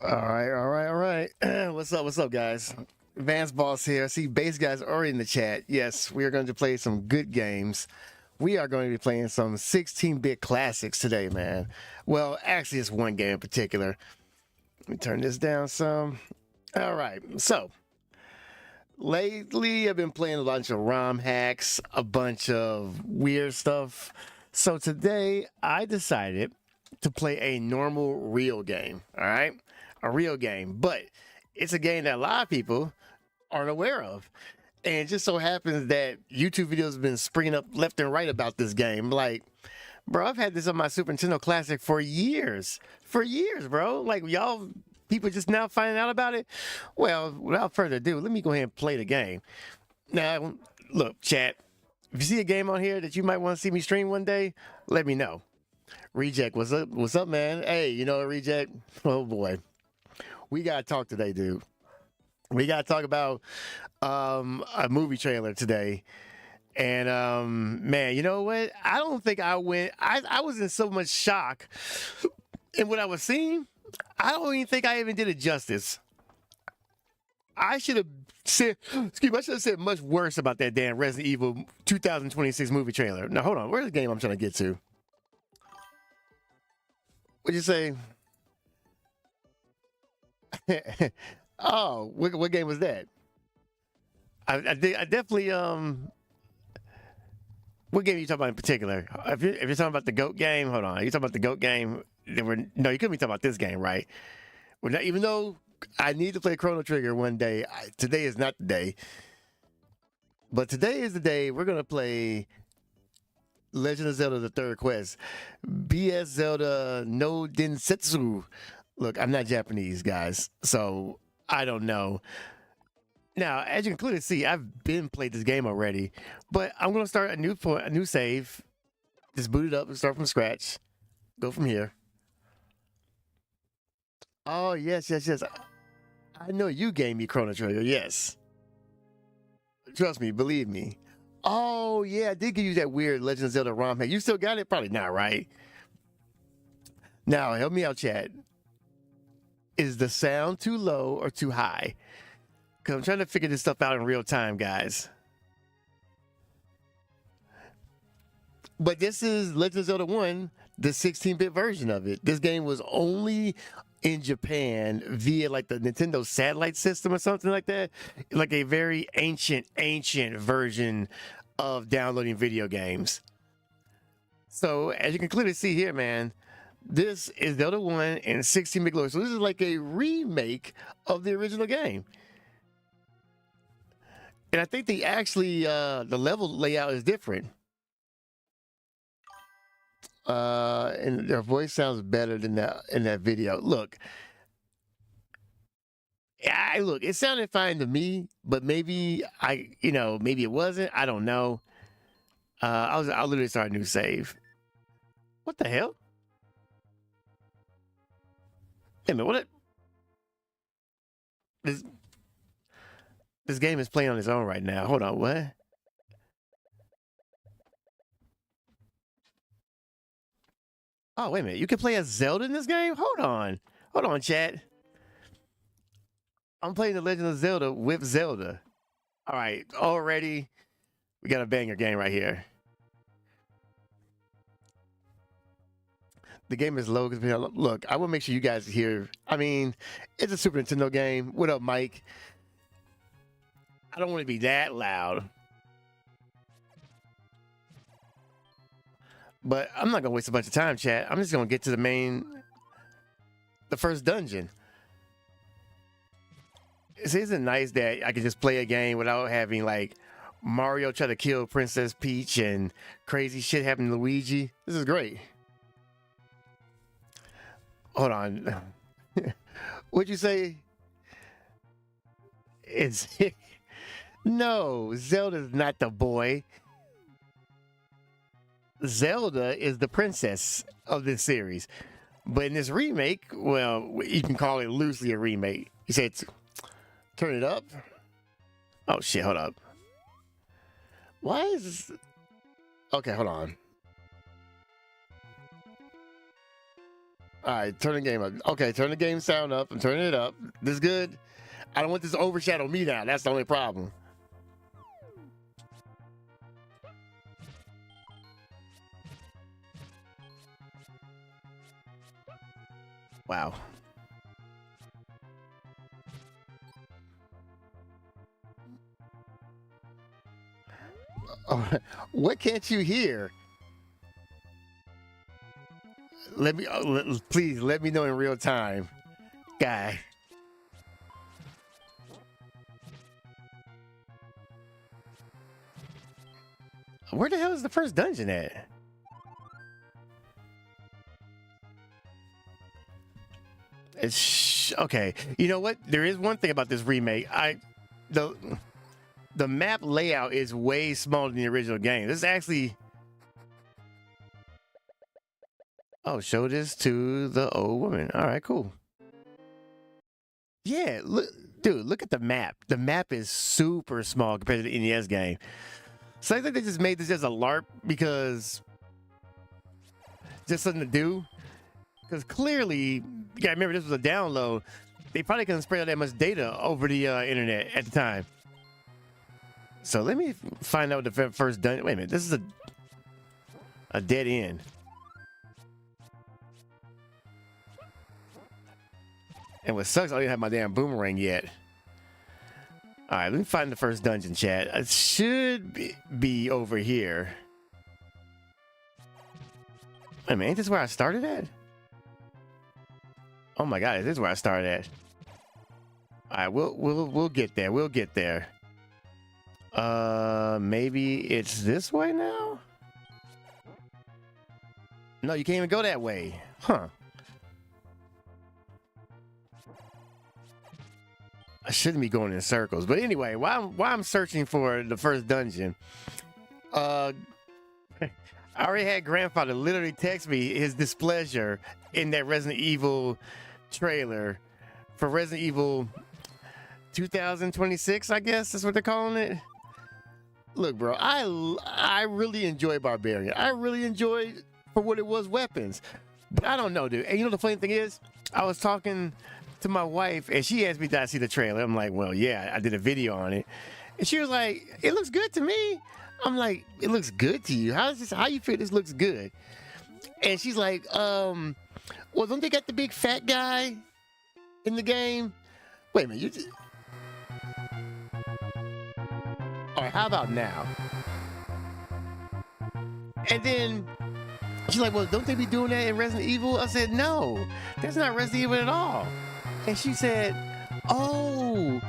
All right. What's up, guys? Vance Boss here. I see base guys already in the chat. Yes, we are going to play some good games. We are going to be playing some 16-bit classics today, man. Well, actually, it's one game in particular. Let me turn this down some. All right, so lately I've been playing a bunch of ROM hacks, a bunch of weird stuff. So today I decided to play a normal real game, all right? A real game, but it's a game that a lot of people aren't aware of. And it just so happens that YouTube videos have been springing up left and right about this game. Like, bro, I've had this on my Super Nintendo Classic for years. For years, bro. Like, y'all people just now finding out about it. Well, without further ado, let me go ahead and play the game. Now, look, chat, if you see a game on here that you might want to see me stream one day, let me know. Reject, what's up? What's up, man? Hey, you know what, Reject? Oh boy. We gotta talk today, dude. We gotta talk about a movie trailer today. And man, you know what? I don't think I was in so much shock in what I was seeing. I don't even think I even did it justice. I should have said, excuse me, I should have said much worse about that damn Resident Evil 2026 movie trailer. Now hold on, where's the game I'm trying to get to? What'd you say? Oh, what game was that? I definitely what game are you talking about in particular? If you're talking about the GOAT game, hold on. Are you talking about the GOAT game? No, you couldn't be talking about this game, right? We're not, even though I need to play Chrono Trigger one day, today is not the day. But today is the day we're gonna play Legend of Zelda: The Third Quest. BS Zelda no Densetsu. Look, I'm not Japanese, guys, so I don't know. Now, as you can clearly see, I've been played this game already, but I'm gonna start a new save. Just boot it up and start from scratch. Go from here. Oh yes. I know you gave me Chrono Trigger. Yes, trust me, believe me. Oh yeah, I did give you that weird Legend of Zelda ROM hack. You still got it? Probably not, right? Now, help me out, chat. Is the sound too low or too high? Because I'm trying to figure this stuff out in real time, guys. But this is Legend of Zelda 1, the 16-bit version of it. This game was only in Japan via like the Nintendo satellite system or something like that. Like a very ancient version of downloading video games. So as you can clearly see here, man, this is Zelda 1 in 16-bit glory. So this is like a remake of the original game. And I think they actually, the level layout is different. And their voice sounds better than that in that video. Look, it sounded fine to me, but maybe maybe it wasn't. I don't know. I'll literally start a new save. What the hell? Wait a minute, what? This game is playing on its own right now. Hold on, what? Oh, wait a minute. You can play as Zelda in this game? Hold on, chat. I'm playing The Legend of Zelda with Zelda. All right, already we got a banger game right here. The game is low. Look, I want to make sure you guys hear. I mean, it's a Super Nintendo game. What up, Mike? I don't want to be that loud. But I'm not going to waste a bunch of time, chat. I'm just going to get to the first dungeon. Isn't it nice that I can just play a game without having like Mario try to kill Princess Peach and crazy shit happen to Luigi? This is great. Hold on. What'd you say? It's no, Zelda's not the boy. Zelda is the princess of this series. But in this remake, well, you can call it loosely a remake. You said turn it up. Oh shit, hold up. Why is this? Okay, hold on. All right, turn the game up. Okay, turn the game sound up. I'm turning it up. This good? I don't want this to overshadow me now. That's the only problem. Wow. Oh, what can't you hear? Let me, please let me know in real time, guy. Where the hell is the first dungeon at? It's okay. You know what? There is one thing about this remake. The the map layout is way smaller than the original game. This is actually. Oh, show this to the old woman. All right, cool. Yeah, look, dude, look at the map. The map is super small compared to the NES game. So I think they just made this as a LARP because just something to do. Because clearly, you gotta remember this was a download. They probably couldn't spread out that much data over the internet at the time. So let me find out the first dungeon. Wait a minute, this is a dead end. And what sucks, I don't even have my damn boomerang yet. All right, let me find the first dungeon, chat. It should be over here. Wait a minute, ain't this where I started at? Oh my god, this is where I started at. All right, we'll get there. We'll get there. Maybe it's this way now? No, you can't even go that way. Huh. I shouldn't be going in circles. But anyway, while I'm searching for the first dungeon, I already had grandfather literally text me his displeasure in that Resident Evil trailer for Resident Evil 2026, I guess that's what they're calling it. Look, bro, I really enjoy Barbarian. I really enjoyed for what it was, weapons. But I don't know, dude. And you know the funny thing is, I was talking to my wife and she asked me, did I see the trailer? I'm like, well, yeah, I did a video on it. And she was like, it looks good to me. I'm like, it looks good to you? How you feel this looks good? And she's like, well, don't they got the big fat guy in the game? Wait a minute, you just... All right, how about now? And then she's like, well, don't they be doing that in Resident Evil? I said, no, that's not Resident Evil at all. And she said, oh,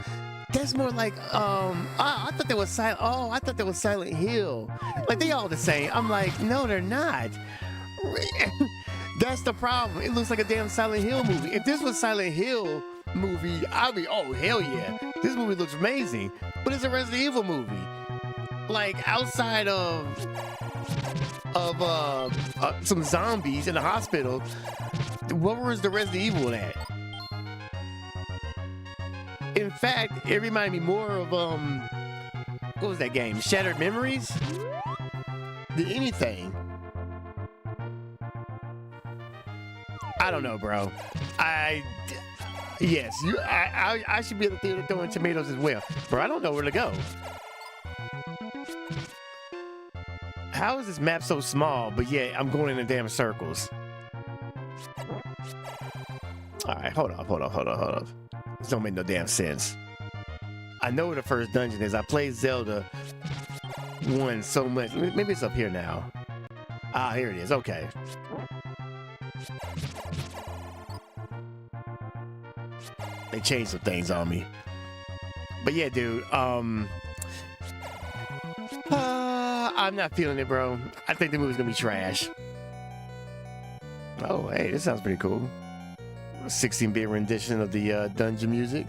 that's more like, I thought that was Silent, oh, I thought that was Silent Hill. Like, they all the same. I'm like, no, they're not. That's the problem. It looks like a damn Silent Hill movie. If this was Silent Hill movie, I'd be, oh, hell yeah. This movie looks amazing. But it's a Resident Evil movie. Like, outside of some zombies in the hospital, what was the Resident Evil at? In fact, it reminded me more of what was that game? Shattered Memories? Than anything. I don't know, bro. Yes, I should be at the theater throwing tomatoes as well. Bro, I don't know where to go. How is this map so small, but yeah, I'm going in the damn circles? All right, hold up. This don't make no damn sense. I know where the first dungeon is. I played Zelda 1 so much. Maybe it's up here now. Ah, here it is. Okay. They changed some things on me. But yeah, dude, I'm not feeling it, bro. I think the movie's gonna be trash. Oh, hey, this sounds pretty cool. 16-bit rendition of the dungeon music.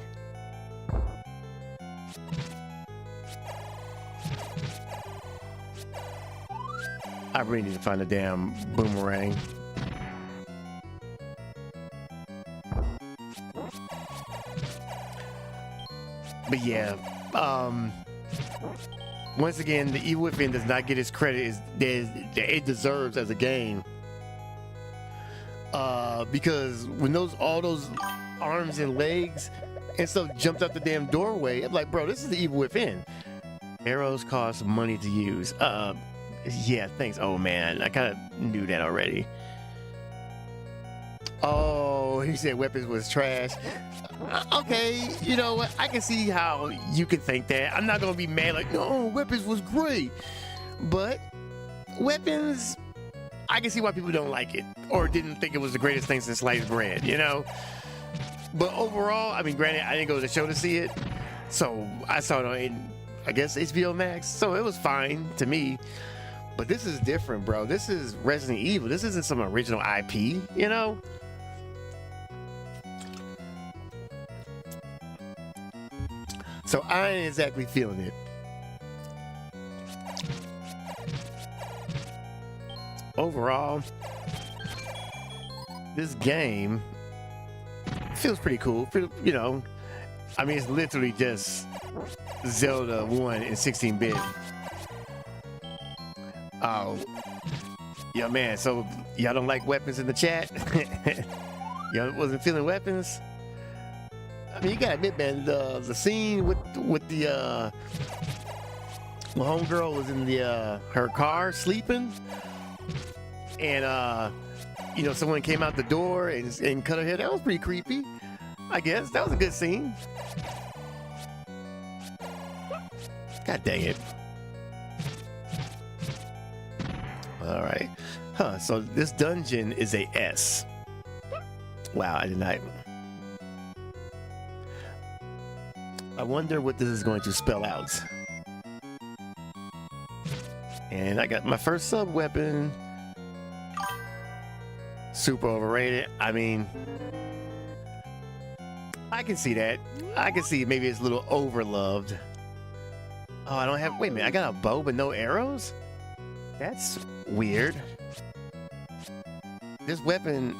I really need to find a damn boomerang. But yeah, once again, the Evil Within does not get its credit it deserves as a game. Because when all those arms and legs and stuff jumped out the damn doorway, I'm like, bro, this is the evil within. Arrows cost money to use. Yeah, thanks. Oh man, I kind of knew that already. Oh, he said weapons was trash. Okay, you know what? I can see how you could think that. I'm not gonna be mad like, no, weapons was great. But weapons, I can see why people don't like it or didn't think it was the greatest thing since sliced bread, you know? But overall, I mean, granted, I didn't go to the show to see it, so I saw it on, I guess, HBO Max, so it was fine to me. But this is different, bro. This is Resident Evil. This isn't some original IP, you know? So I ain't exactly feeling it. Overall, this game feels pretty cool. You know, I mean, it's literally just Zelda 1 in 16-bit. Oh, yeah, man. So y'all don't like weapons in the chat? Y'all wasn't feeling weapons? I mean, you gotta admit, man, the scene with the homegirl was in the her car sleeping, and you know, someone came out the door and cut her hair. That was pretty creepy. I guess that was a good scene. God dang it. All right. Huh, so this dungeon is a S. Wow, I did not. I wonder what this is going to spell out. And I got my first sub weapon. Super overrated. I mean, I can see that. I can see maybe it's a little overloved. Oh, I don't have, wait a minute, I got a bow but no arrows? That's weird. This weapon,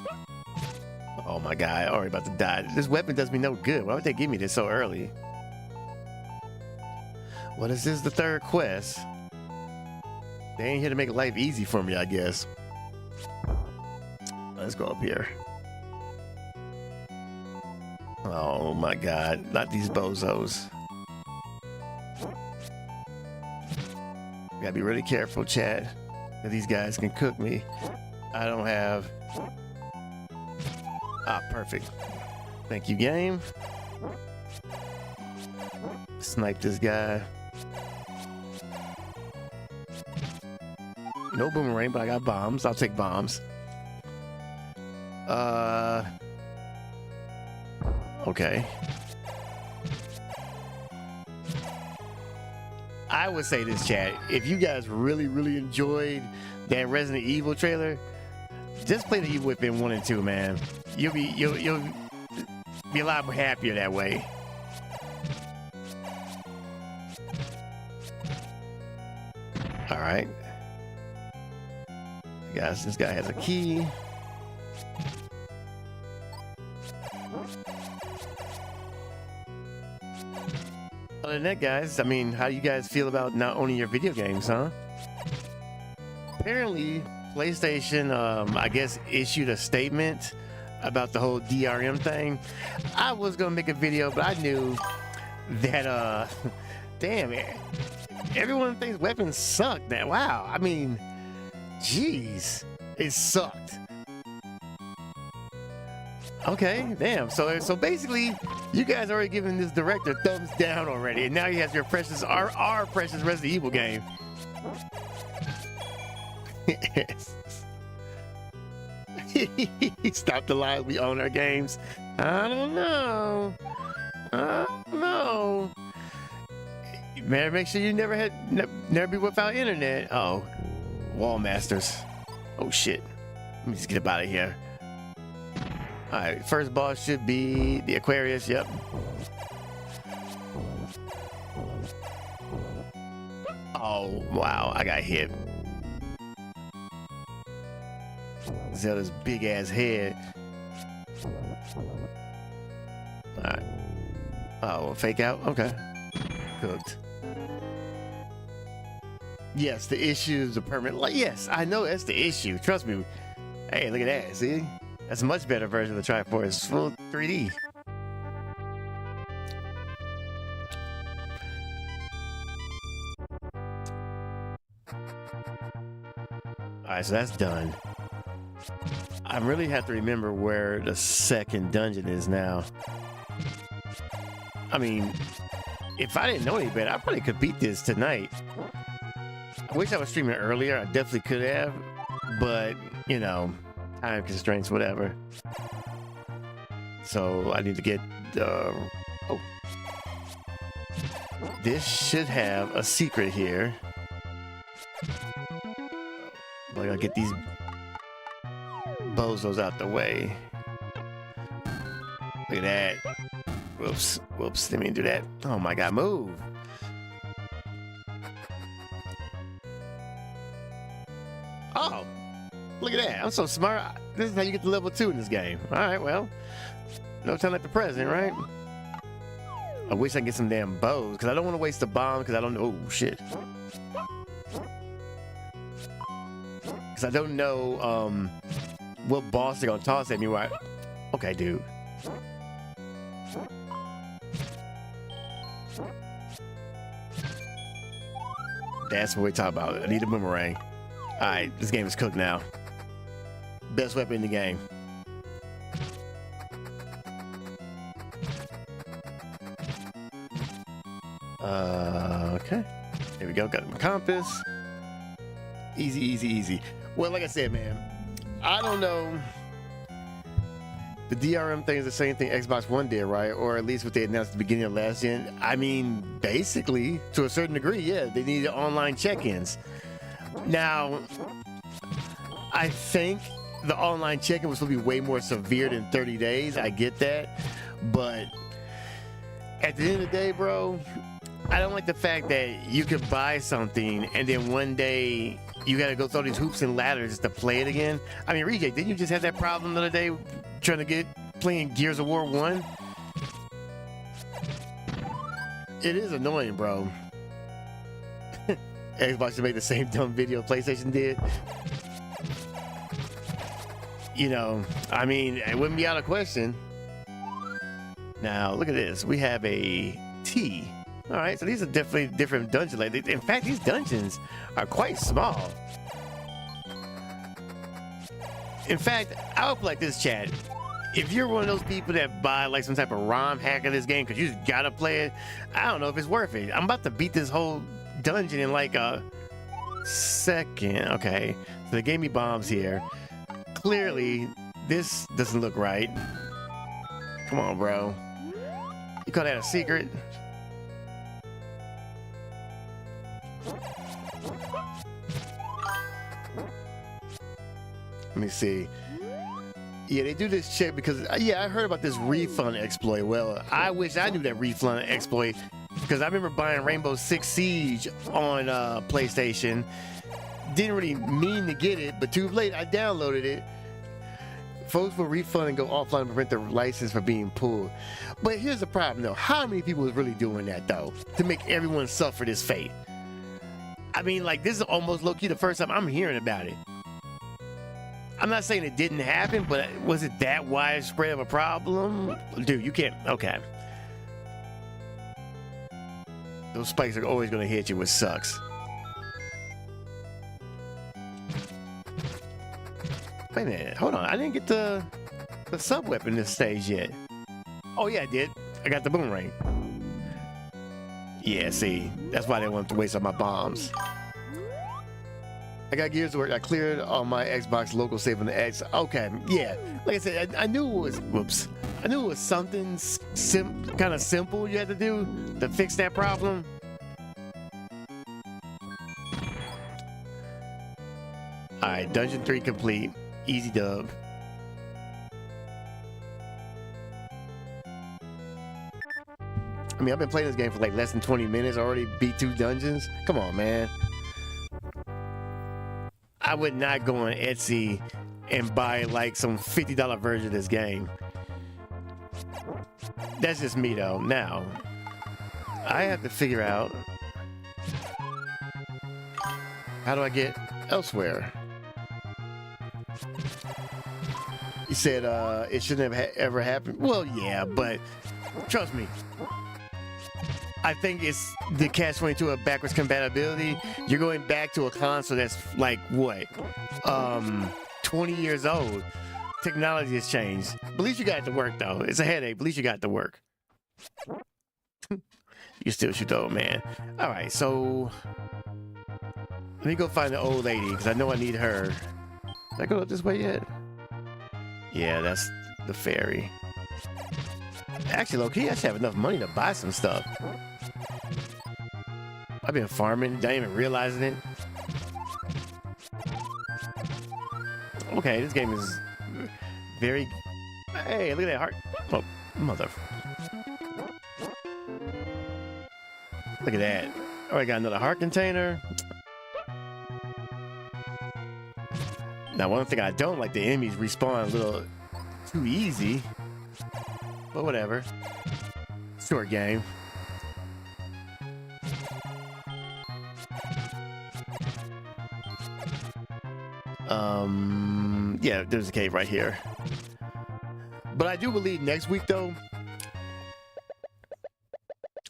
oh my god, I'm already about to die. This weapon does me no good. Why would they give me this so early? Well, this is the third quest. They ain't here to make life easy for me, I guess. Let's go up here. Oh my god, not these bozos. Gotta be really careful, chat. These guys can cook me. I don't have... Ah, perfect. Thank you, game. Snipe this guy. No boomerang, but I got bombs. I'll take bombs. Okay. I would say this, chat. If you guys really, really enjoyed that Resident Evil trailer, just play the Evil Within 1 and 2, man. You'll be a lot more happier that way. All right. Guys, this guy has a key. Other than that, guys, I mean, how do you guys feel about not owning your video games, huh? Apparently, PlayStation, I guess, issued a statement about the whole DRM thing. I was gonna make a video, but I knew that, damn it, everyone thinks weapons suck now. Wow, I mean, jeez, it sucked. Okay, damn. So basically, you guys already given this director thumbs down already, and now he has your precious, our precious Resident Evil game. Stop the lies. We own our games. I don't know. I don't know. You better make sure you never be without internet. Uh oh, Wall Masters. Oh shit. Let me just get up out of here. All right, first boss should be the Aquarius. Yep. Oh wow, I got hit. Zelda's big ass head. All right. Oh, fake out. Okay. Cooked. Yes, the issue is the permanent. Like, yes, I know that's the issue. Trust me. Hey, look at that. See? That's a much better version of the Triforce. It's full 3D. Alright, so that's done. I really have to remember where the second dungeon is now. I mean, if I didn't know any better, I probably could beat this tonight. I wish I was streaming earlier. I definitely could have. But, you know, time constraints, whatever. So I need to get... oh. This should have a secret here. I gotta get these bozos out the way. Look at that. Whoops. Whoops. Didn't mean to do that. Oh my god, move. Oh, look at that. I'm so smart. This is how you get to level 2 in this game. Alright, well. No time like the present, right? I wish I could get some damn bows, because I don't want to waste the bomb, because I don't know. Oh, shit. Because I don't know what boss they're going to toss at me. Right? Okay, dude. That's what we're talking about. I need a boomerang. Alright, this game is cooked now. Best weapon in the game. Okay. Here we go. Got my compass. Easy, easy, easy. Well, like I said, man, I don't know. The DRM thing is the same thing Xbox One did, right? Or at least what they announced at the beginning of last gen. I mean, basically, to a certain degree, yeah, they needed online check-ins. Now, I think the online check-in was supposed to be way more severe than 30 days. I get that. But at the end of the day, bro, I don't like the fact that you could buy something and then one day you got to go through these hoops and ladders to play it again. I mean, Rejay, didn't you just have that problem the other day trying to playing Gears of War 1? It is annoying, bro. Xbox should make the same dumb video PlayStation did. You know, I mean, it wouldn't be out of question. Now, look at this. We have a T. All right, so these are definitely different dungeons. Like, in fact, these dungeons are quite small. In fact, I would like this, chat. If you're one of those people that buy like some type of ROM hack of this game because you just gotta play it, I don't know if it's worth it. I'm about to beat this whole dungeon in like a second. Okay, so they gave me bombs here. Clearly, this doesn't look right. Come on, bro. You call that a secret? Let me see. Yeah, they do this check because, yeah, I heard about this refund exploit. Well, I wish I knew that refund exploit because I remember buying Rainbow Six Siege on PlayStation. Didn't really mean to get it, but too late. I downloaded it. Folks will refund and go offline to prevent the license from being pulled. But here's the problem, though. How many people is really doing that, though, to make everyone suffer this fate? I mean, like, this is almost low-key the first time I'm hearing about it. I'm not saying it didn't happen, but was it that widespread of a problem? Dude, you can't. Okay. Those spikes are always going to hit you, which sucks. Wait a minute. Hold on. I didn't get the sub-weapon this stage yet. Oh, yeah, I did. I got the boomerang. Yeah, see. That's why they wanted to waste all my bombs. I got Gears of War. I cleared all my Xbox local save on the X. Okay, yeah. Like I said, I knew it was. Whoops. I knew it was something kind of simple you had to do to fix that problem. All right, Dungeon 3 complete. Easy dub. I mean, I've been playing this game for like less than 20 minutes. I already beat 2 dungeons. Come on, man. I would not go on Etsy and buy like some $50 version of this game. That's just me though. Now, I have to figure out how do I get elsewhere. You said it shouldn't have ever happened. Well, yeah, but trust me. I think it's the catch-22 of backwards compatibility. You're going back to a console that's like what, 20 years old. Technology has changed. But at least you got it to work though. It's a headache. But at least you got it to work. You still shoot the old man. All right, so let me go find the old lady because I know I need her. Did I go up this way yet? Yeah, that's the ferry. Actually, low-key, I should have enough money to buy some stuff. I've been farming, not even realizing it. Okay, this game is very... Hey, look at that heart. Oh, mother... Look at that. Oh, I got another heart container. Now, one thing I don't like, the enemies respawn a little too easy. But whatever. Short game. Yeah, there's a cave right here. But I do believe next week, though...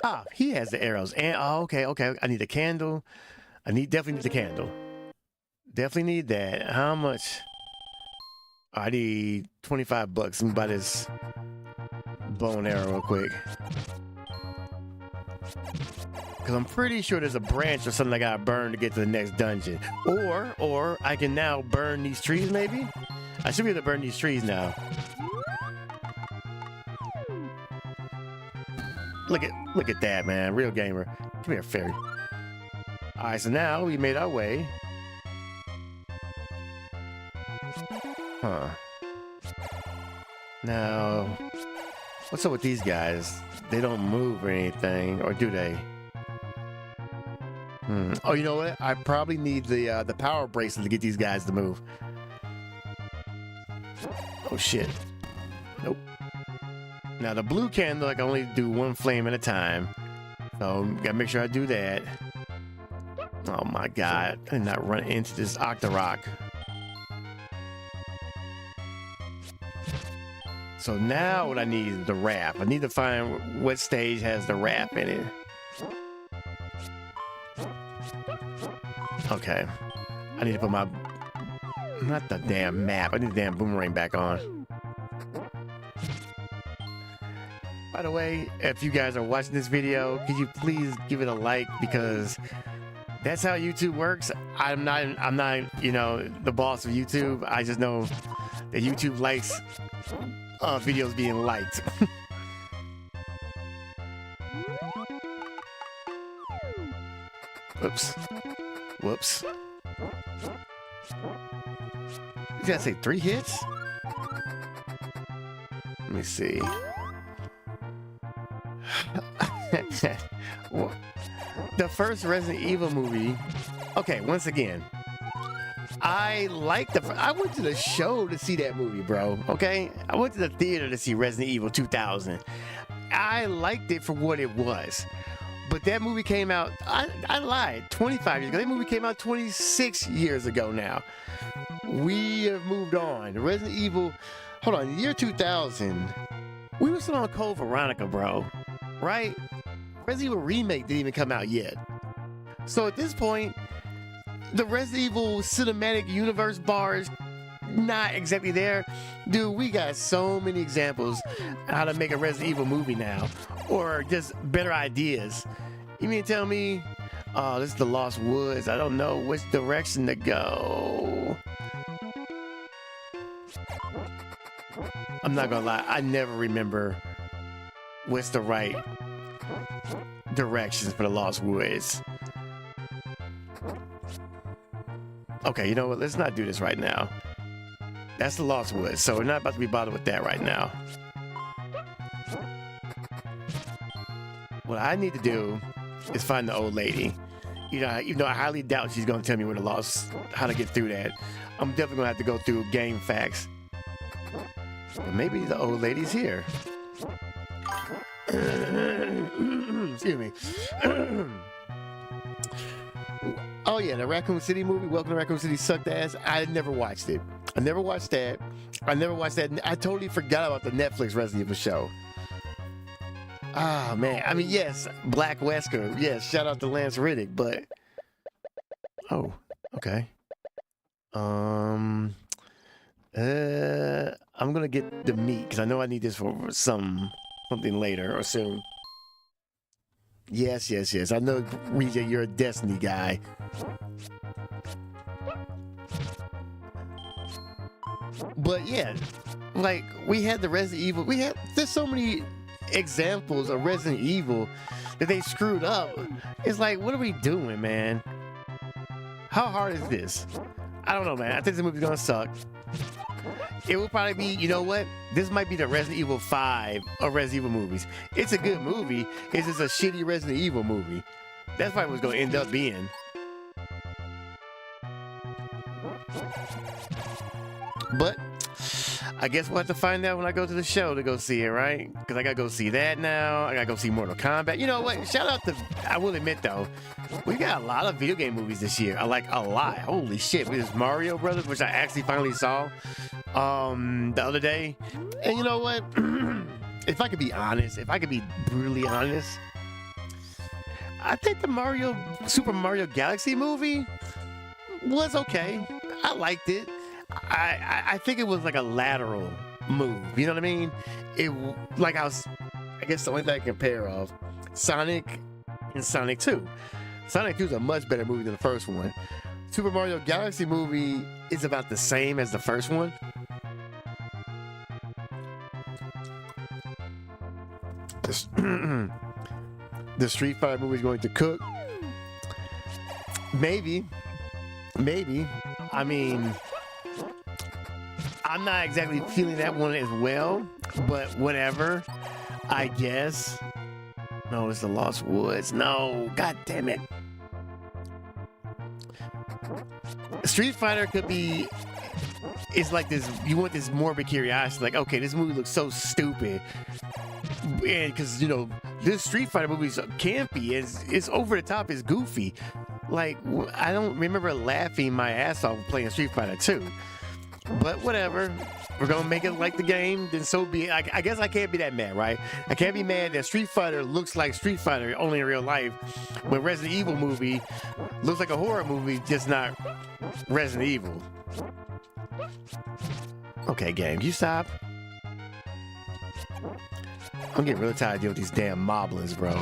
Ah, he has the arrows. And oh, okay. I need a candle. Definitely need the candle. Definitely need that. How much? I need 25 bucks. Let me buy this bow and arrow real quick. Because I'm pretty sure there's a branch or something I gotta burn to get to the next dungeon. Or I can now burn these trees, maybe? I should be able to burn these trees now. Look at that, man. Real gamer. Come here, fairy. All right, so now we made our way. Huh. Now, what's up with these guys? They don't move or anything, or do they? Oh, you know what? I probably need the power bracelet to get these guys to move. Oh shit. Nope. Now the blue candle, I can only do one flame at a time. So gotta make sure I do that. Oh my god, I did not run into this Octorok. So now what I need is the raft. I need to find what stage has the raft in it. Okay. I need to put my... Not the damn map. I need the damn boomerang back on. By the way, if you guys are watching this video, could you please give it a like, because that's how YouTube works. I'm not, you know, the boss of YouTube. I just know that YouTube likes videos being liked. Whoops. You gotta say 3 hits? Let me see. The first Resident Evil movie. Okay, once again, I went to the show to see that movie, bro. Okay, I went to the theater to see Resident Evil 2000. I liked it for what it was, but that movie came out. I lied. 25 years ago. That movie came out 26 years ago. Now we have moved on. Resident Evil. Hold on, year 2000. We were still on Code Veronica, bro. Right? Resident Evil Remake didn't even come out yet. So at this point, the Resident Evil cinematic universe bar is not exactly there. Dude, we got so many examples how to make a Resident Evil movie now, or just better ideas. You mean to tell me, oh, this is the Lost Woods. I don't know which direction to go. I'm not gonna lie, I never remember what's the right directions for the Lost Woods. Okay, you know what? Let's not do this right now. That's the Lost Woods, so we're not about to be bothered with that right now. What I need to do is find the old lady. You know, even though I highly doubt she's gonna tell me where how to get through that. I'm definitely gonna have to go through game facts. But maybe the old lady's here. Excuse me. Oh yeah, the Raccoon City movie, Welcome to Raccoon City, sucked ass. I never watched it. I never watched that. I never watched that. I totally forgot about the Netflix Resident Evil show. Ah, man. I mean, yes, Black Wesker. Yes, shout out to Lance Riddick, but oh, okay. Um, I'm gonna get the meat because I know I need this for something later or soon. Yes, yes, yes. I know, Rija, you're a Destiny guy. But yeah, like we had the Resident Evil. There's so many examples of Resident Evil that they screwed up. It's like, what are we doing, man? How hard is this? I don't know, man. I think this movie's gonna suck. It will probably be, you know what? This might be the Resident Evil 5 of Resident Evil movies. It's a good movie. It's just a shitty Resident Evil movie. That's probably what's gonna end up being. But I guess we'll have to find out when I go to the show to go see it, right? Because I gotta go see that now. I gotta go see Mortal Kombat. You know what? Shout out to, I will admit though, we got a lot of video game movies this year. I like a lot. Holy shit. We just Mario Brothers, which I actually finally saw the other day. And you know what? If I could be honest, if I could be brutally honest, I think the Super Mario Galaxy movie was okay. I liked it. I think it was like a lateral move. You know what I mean? I guess the only thing I can compare of Sonic and Sonic 2. Sonic 2 is a much better movie than the first one. Super Mario Galaxy movie is about the same as the first one. The Street Fighter movie is going to cook. Maybe. I mean, I'm not exactly feeling that one as well, but whatever, I guess. No, it's the Lost Woods. No, god damn it. Street Fighter could be, it's like this, you want this morbid curiosity, like, okay, this movie looks so stupid. And because, you know, this Street Fighter movie's campy, it's over the top, it's goofy. Like, I don't remember laughing my ass off playing Street Fighter 2. But whatever, we're gonna make it like the game, then so be it. I guess I can't be that mad, right? I can't be mad that Street Fighter looks like Street Fighter only in real life, when Resident Evil movie looks like a horror movie, just not Resident Evil. Okay, game, you stop. I'm getting really tired of dealing with these damn moblins, bro.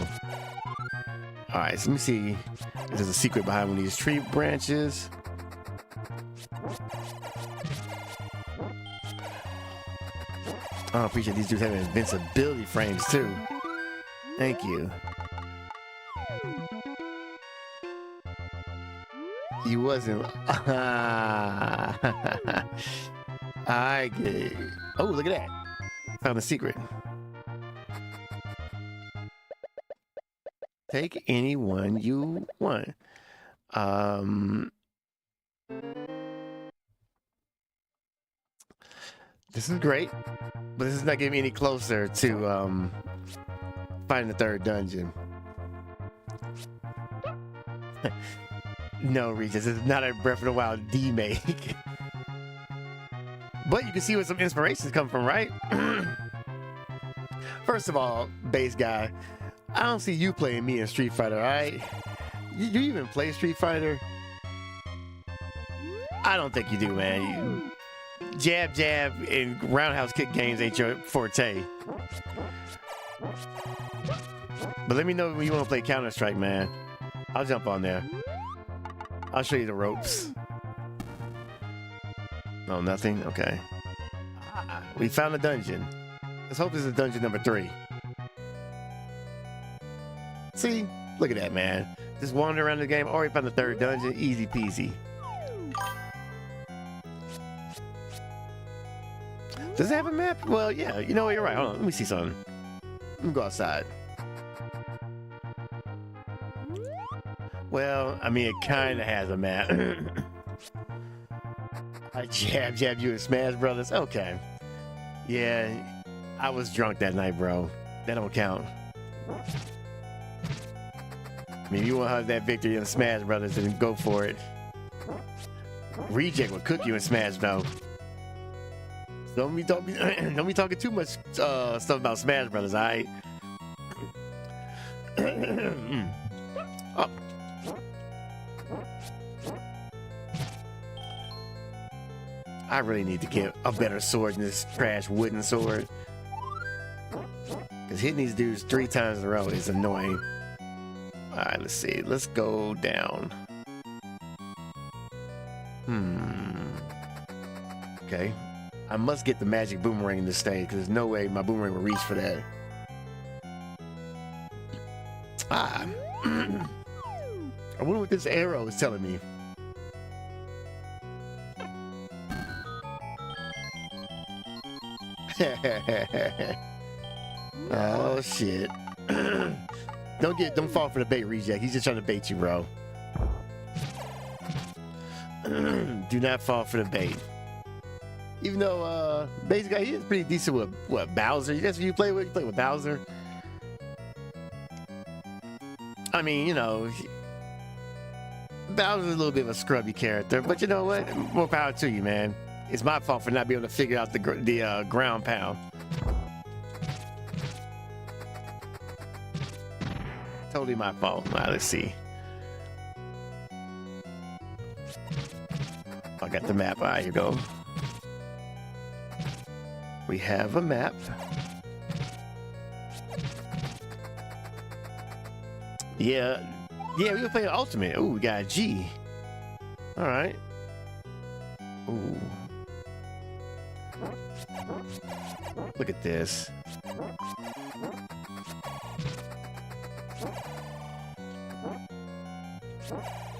Alright, so let me see if there's a secret behind one of these tree branches. I appreciate these dudes having invincibility frames too. Thank you. You wasn't. I get. Oh, look at that! Found a secret. Take any one you want. This is great, but this is not getting me any closer to finding the third dungeon. No, Regis, this is not a Breath of the Wild D-make. But you can see where some inspirations come from, right? First of all, base guy, I don't see you playing me in Street Fighter, alright? You even play Street Fighter? I don't think you do, man. Jab, and roundhouse kick games ain't your forte. But let me know when you want to play Counter-Strike, man. I'll jump on there. I'll show you the ropes. No, nothing? Okay. We found a dungeon. Let's hope this is dungeon number 3. See? Look at that, man. Just wander around the game. Already found the third dungeon. Easy peasy. Does it have a map? Well, yeah. You know what? You're right. Hold on. Let me see something. Let me go outside. Well, I mean, it kind of has a map. I jab you in Smash Brothers. Okay. Yeah, I was drunk that night, bro. That don't count. I mean, if you want to have that victory in Smash Brothers, then go for it. Reject will cook you in Smash, though. Don't be talking too much stuff about Smash Brothers, alright? Oh. I really need to get a better sword than this trash wooden sword. Because hitting these dudes 3 times in a row is annoying. Alright, let's see. Let's go down. Okay. I must get the magic boomerang in this stage because there's no way my boomerang will reach for that. I wonder what this arrow is telling me. Oh shit. Don't fall for the bait, Reject. He's just trying to bait you, bro. Do not fall for the bait. Even though basically he is pretty decent with what, Bowser? That's what you play with? You play with Bowser? I mean, you know, Bowser's a little bit of a scrubby character, but you know what? More power to you, man. It's my fault for not being able to figure out the ground pound. Totally my fault. All right, let's see. I got the map. All right, here you go. We have a map. Yeah, we were playing Ultimate. Ooh, we got a G. All right. Ooh. Look at this.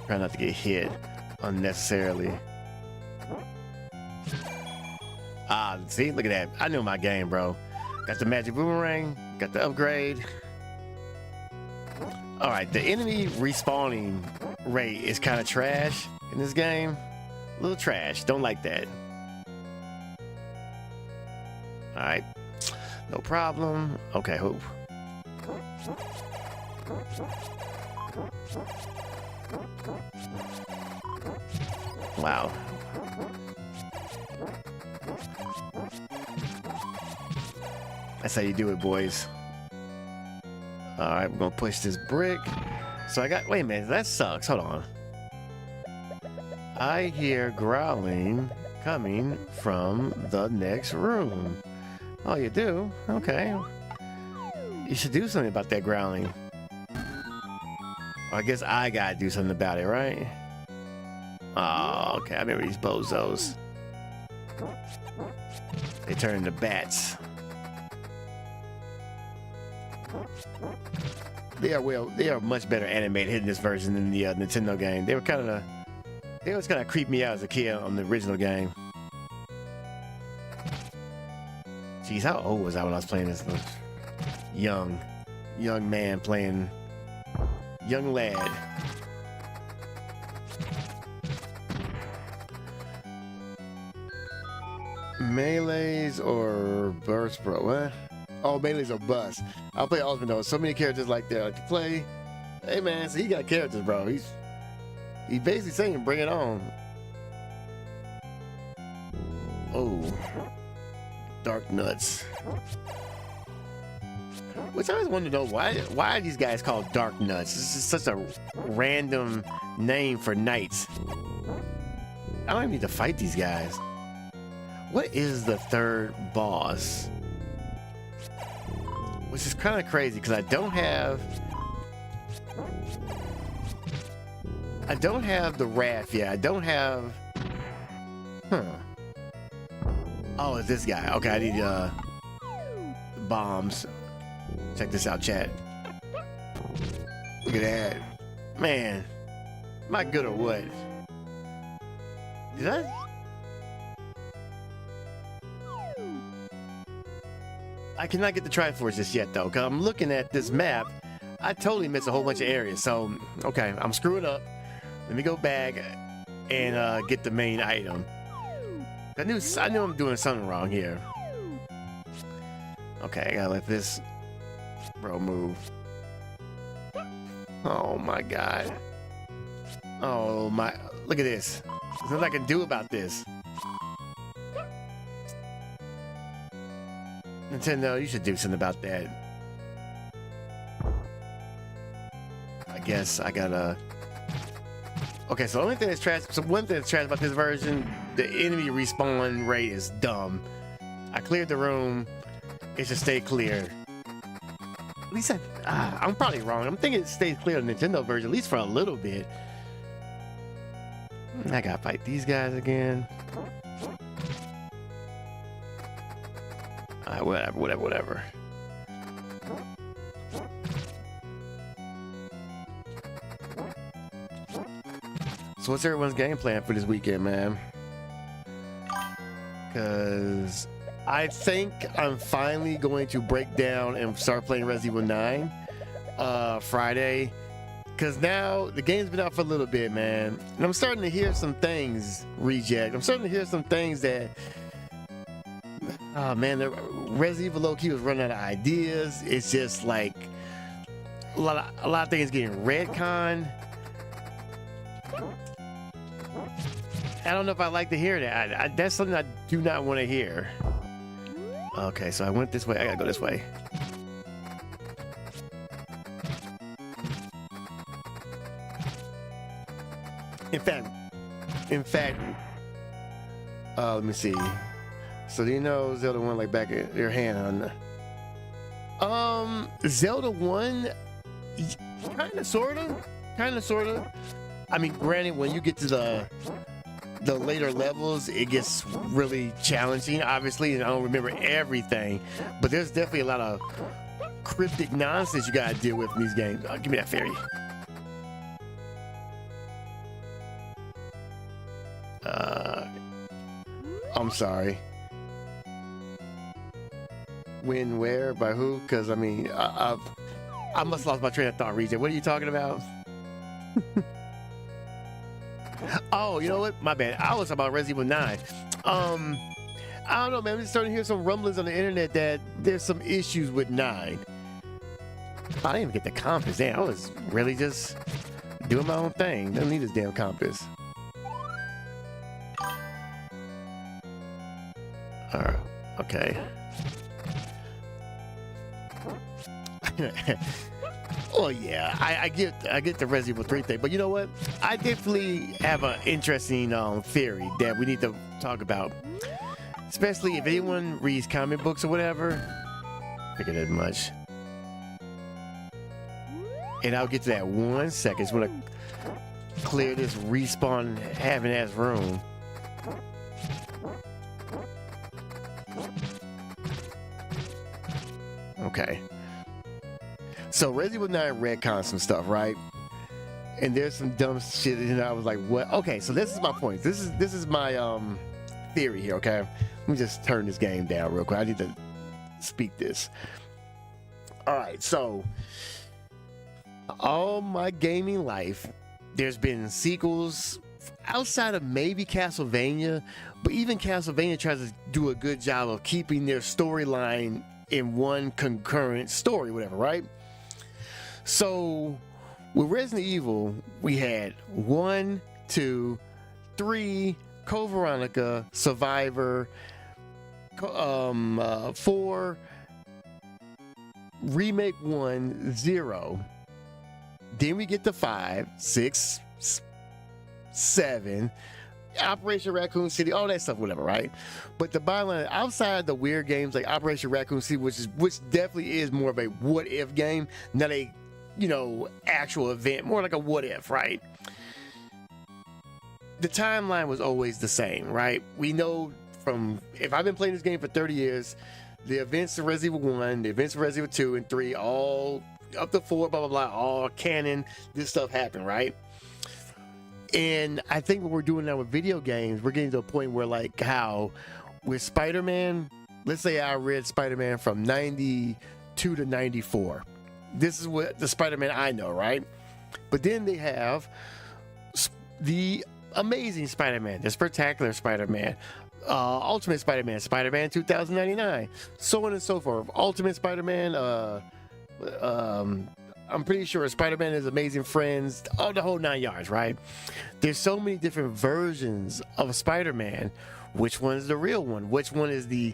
Try not to get hit unnecessarily. Ah, see, look at that. I knew my game, bro. Got the magic boomerang, got the upgrade. All right, the enemy respawning rate is kind of trash in this game. A little trash. Don't like that. All right, no problem. Okay, hope. Wow. That's how you do it, boys. All right, we're gonna push this brick. So I got, wait a minute, that sucks. Hold on. I hear growling coming from the next room. Oh, you do? Okay. You should do something about that growling. I guess I gotta do something about it, right? Oh, okay. I remember these bozos. They turn into bats. They are much better animated in this version than the Nintendo game. They always kind of creeped me out as a kid on the original game. Jeez, how old was I when I was playing this? Young man playing, young lad. Melees or burst, bro? What? Oh, melees or bust. I'll play Ultimate though. So many characters like that. Like to play. Hey man, so he got characters, bro. He's basically saying, bring it on. Oh, dark nuts. Which I always wanted to know why are these guys called dark nuts? This is such a random name for knights. I don't even need to fight these guys. What is the third boss? Which is kind of crazy because I don't have the wrath yet. I don't have. Oh, it's this guy. Okay, I need bombs. Check this out, chat. Look at that, man. Am I good or what? Did I? I cannot get the Triforce just yet though, because I'm looking at this map. I totally missed a whole bunch of areas. So, okay, I'm screwing up. Let me go back and get the main item. I knew I'm doing something wrong here. Okay, I gotta let this bro move. Oh my god. Oh my, look at this. There's nothing I can do about this. Nintendo, you should do something about that. I guess I gotta. Okay, so the only thing that's trash. So one thing that's trash about this version, the enemy respawn rate is dumb. I cleared the room. It should stay clear. At least I'm probably wrong. I'm thinking it stays clear on the Nintendo version, at least for a little bit. I gotta fight these guys again. Alright, whatever. So what's everyone's game plan for this weekend, man? Because I think I'm finally going to break down and start playing Resident Evil 9 Friday. Because now the game's been out for a little bit, man. And I'm starting to hear some things, Reject. I'm starting to hear some things that, oh man, the Resident Evil low-key was running out of ideas. It's just like a lot of things getting retconned. I don't know if I like to hear that. That's something I do not want to hear. Okay, so I went this way. I gotta go this way. In fact, let me see. So do you know Zelda 1 like back at your hand on Zelda 1 kind of sorta. I mean, granted, when you get to the later levels, it gets really challenging, obviously, and I don't remember everything, but there's definitely a lot of cryptic nonsense you gotta deal with in these games. Give me that fairy. I'm sorry. When, where, by who? Because I mean, I must have lost my train of thought, Reject. What are you talking about? Oh, you know what? My bad. I was talking about Resident Evil 9. I don't know, man. I'm just starting to hear some rumblings on the internet that there's some issues with 9. I didn't even get the compass. Damn, I was really just doing my own thing. Don't need this damn compass. Alright, okay. Oh yeah, I get the Resident Evil 3 thing, but you know what? I definitely have an interesting theory that we need to talk about. Especially if anyone reads comic books or whatever. Figured that much. And I'll get to that 1 second. Just want to clear this respawn having ass room. Okay. So Resident Evil 9 retcon some stuff, right? And there's some dumb shit, and I was like, what? Okay, so this is my point. This is my theory here, okay? Let me just turn this game down real quick. I need to speak this. All right, so all my gaming life, there's been sequels outside of maybe Castlevania, but even Castlevania tries to do a good job of keeping their storyline in one concurrent story, whatever, right? So with Resident Evil, we had 1, 2, 3, Code Veronica, Survivor, 4, Remake 1, 0. Then we get to 5, 6, 7, Operation Raccoon City, all that stuff, whatever, right? But the bottom line, outside the weird games like Operation Raccoon City, which definitely is more of a what if game, not a, you know, actual event, more like a what if, right? The timeline was always the same, right? We know from, if I've been playing this game for 30 years, the events of Resident Evil 1, the events of Resident Evil 2 and 3, all up to 4, blah, blah, blah, all canon, this stuff happened, right? And I think what we're doing now with video games, we're getting to a point where, like, how with Spider-Man, let's say I read Spider-Man from 92 to 94. This is what the Spider-Man I know, right? But then they have the Amazing Spider-Man, the Spectacular Spider-Man, Ultimate Spider-Man, Spider-Man 2099, so on and so forth. Ultimate Spider-Man, I'm pretty sure Spider-Man is Amazing Friends, all the whole 9 yards, right? There's so many different versions of Spider-Man. Which one is the real one? Which one is the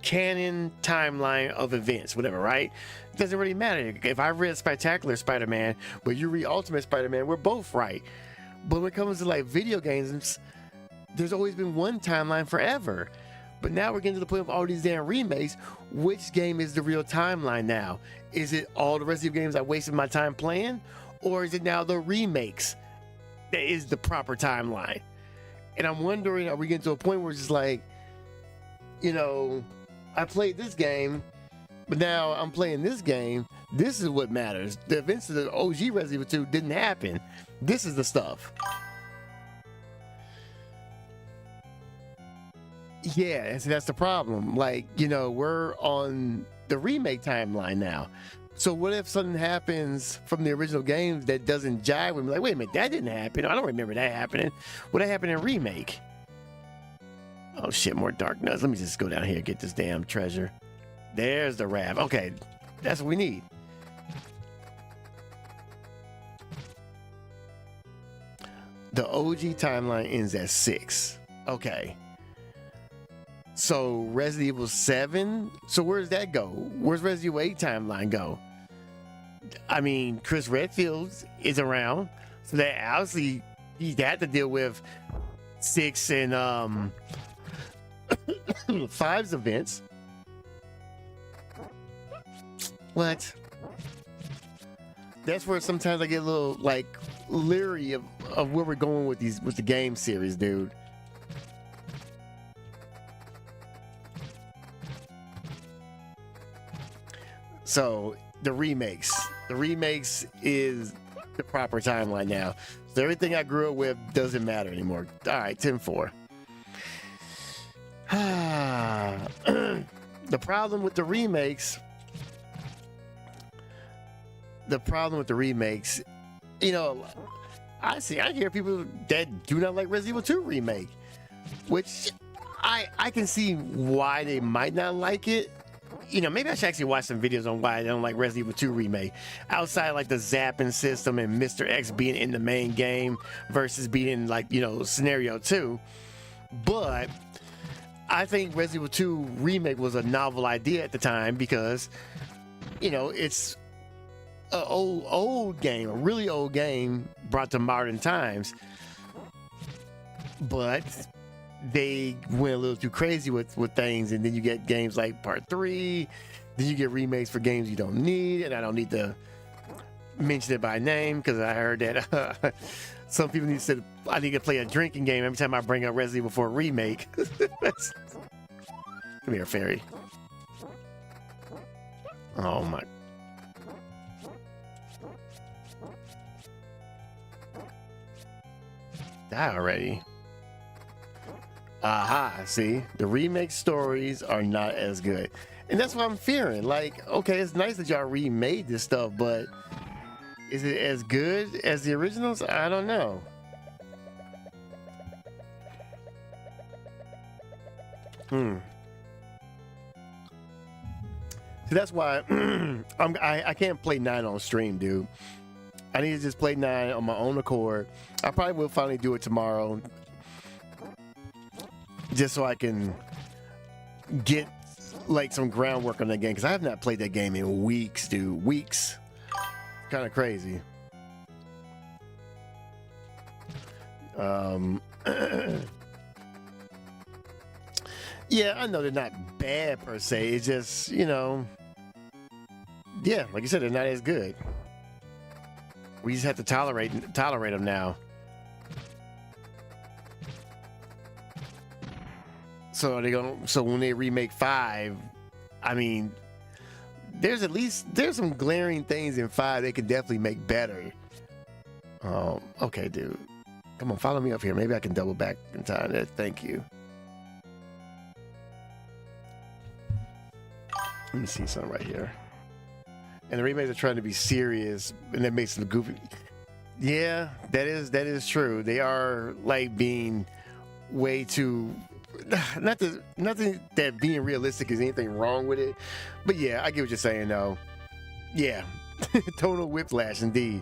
canon timeline of events, whatever, right? It doesn't really matter. If I read Spectacular Spider-Man, but you read Ultimate Spider-Man, we're both right. But when it comes to like video games, there's always been one timeline forever. But now we're getting to the point of all these damn remakes. Which game is the real timeline now? Is it all the Resident Evil games I wasted my time playing? Or is it now the remakes that is the proper timeline? And I'm wondering, are we getting to a point where it's just like, you know, I played this game, but now I'm playing this game. This is what matters. The events of the OG Resident Evil 2 didn't happen. This is the stuff. Yeah, and so that's the problem. Like, you know, we're on the remake timeline now. So what if something happens from the original games that doesn't jive with me? Like, wait a minute, that didn't happen. I don't remember that happening. What happened in remake? Oh shit, more dark nuts. Let me just go down here and get this damn treasure. There's the raft. Okay, that's what we need. The OG timeline ends at 6. Okay. So Resident Evil 7. So where does that go? Where's Resident Evil 8 timeline go? I mean, Chris Redfield is around, so that obviously he had to deal with 6 and 5's events. What? That's where sometimes I get a little like leery of where we're going with the game series, dude. So the remakes is the proper timeline now. So everything I grew up with doesn't matter anymore. All right, 10-4. The problem with the remakes, you know, I hear people that do not like Resident Evil 2 remake, which I can see why they might not like it. You know, maybe I should actually watch some videos on why I don't like Resident Evil 2 remake. Outside like the zapping system and Mr. X being in the main game versus being in like, you know, scenario 2. But I think Resident Evil 2 remake was a novel idea at the time because, you know, it's an old game, a really old game brought to modern times. But they went a little too crazy with things, and then you get games like Part 3, then you get remakes for games you don't need, and I don't need to mention it by name because I heard that some people need to say I need to play a drinking game every time I bring up Resident Evil 4 remake. Come here, fairy. Oh my. Die already. Aha, see, the remake stories are not as good. And that's what I'm fearing. Like, okay, it's nice that y'all remade this stuff, but is it as good as the originals? I don't know. So that's why I can't play 9 on stream, dude. I need to just play 9 on my own accord. I probably will finally do it tomorrow, just so I can get like some groundwork on that game, because I have not played that game in weeks, dude. Weeks. Kind of crazy. Yeah, I know they're not bad per se. It's just, you know, yeah, like you said, they're not as good. We just have to tolerate them now. So are they gonna? So when they remake 5, I mean, there's some glaring things in 5 they could definitely make better. Okay, dude, come on, follow me up here. Maybe I can double back in time. There, thank you. Let me see something right here. And the remakes are trying to be serious, and that makes them goofy. Yeah, that is true. They are like being way too. Nothing that being realistic is anything wrong with it, but yeah, I get what you're saying though. Yeah, total whiplash indeed.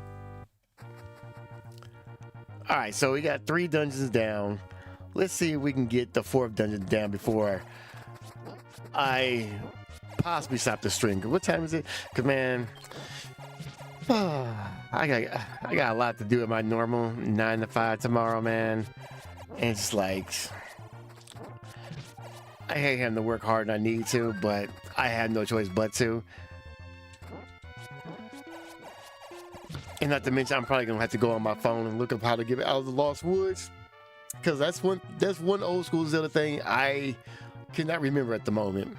All right, so we got 3 dungeons down. Let's see if we can get the 4th dungeon down before I possibly stop the stream. What time is it? Cause man, I got a lot to do at my normal 9 to 5 tomorrow, man. And it's like I hate having to work hard and I need to, but I have no choice but to. And not to mention, I'm probably gonna have to go on my phone and look up how to get out of the Lost Woods, because that's one old school Zelda thing I cannot remember at the moment.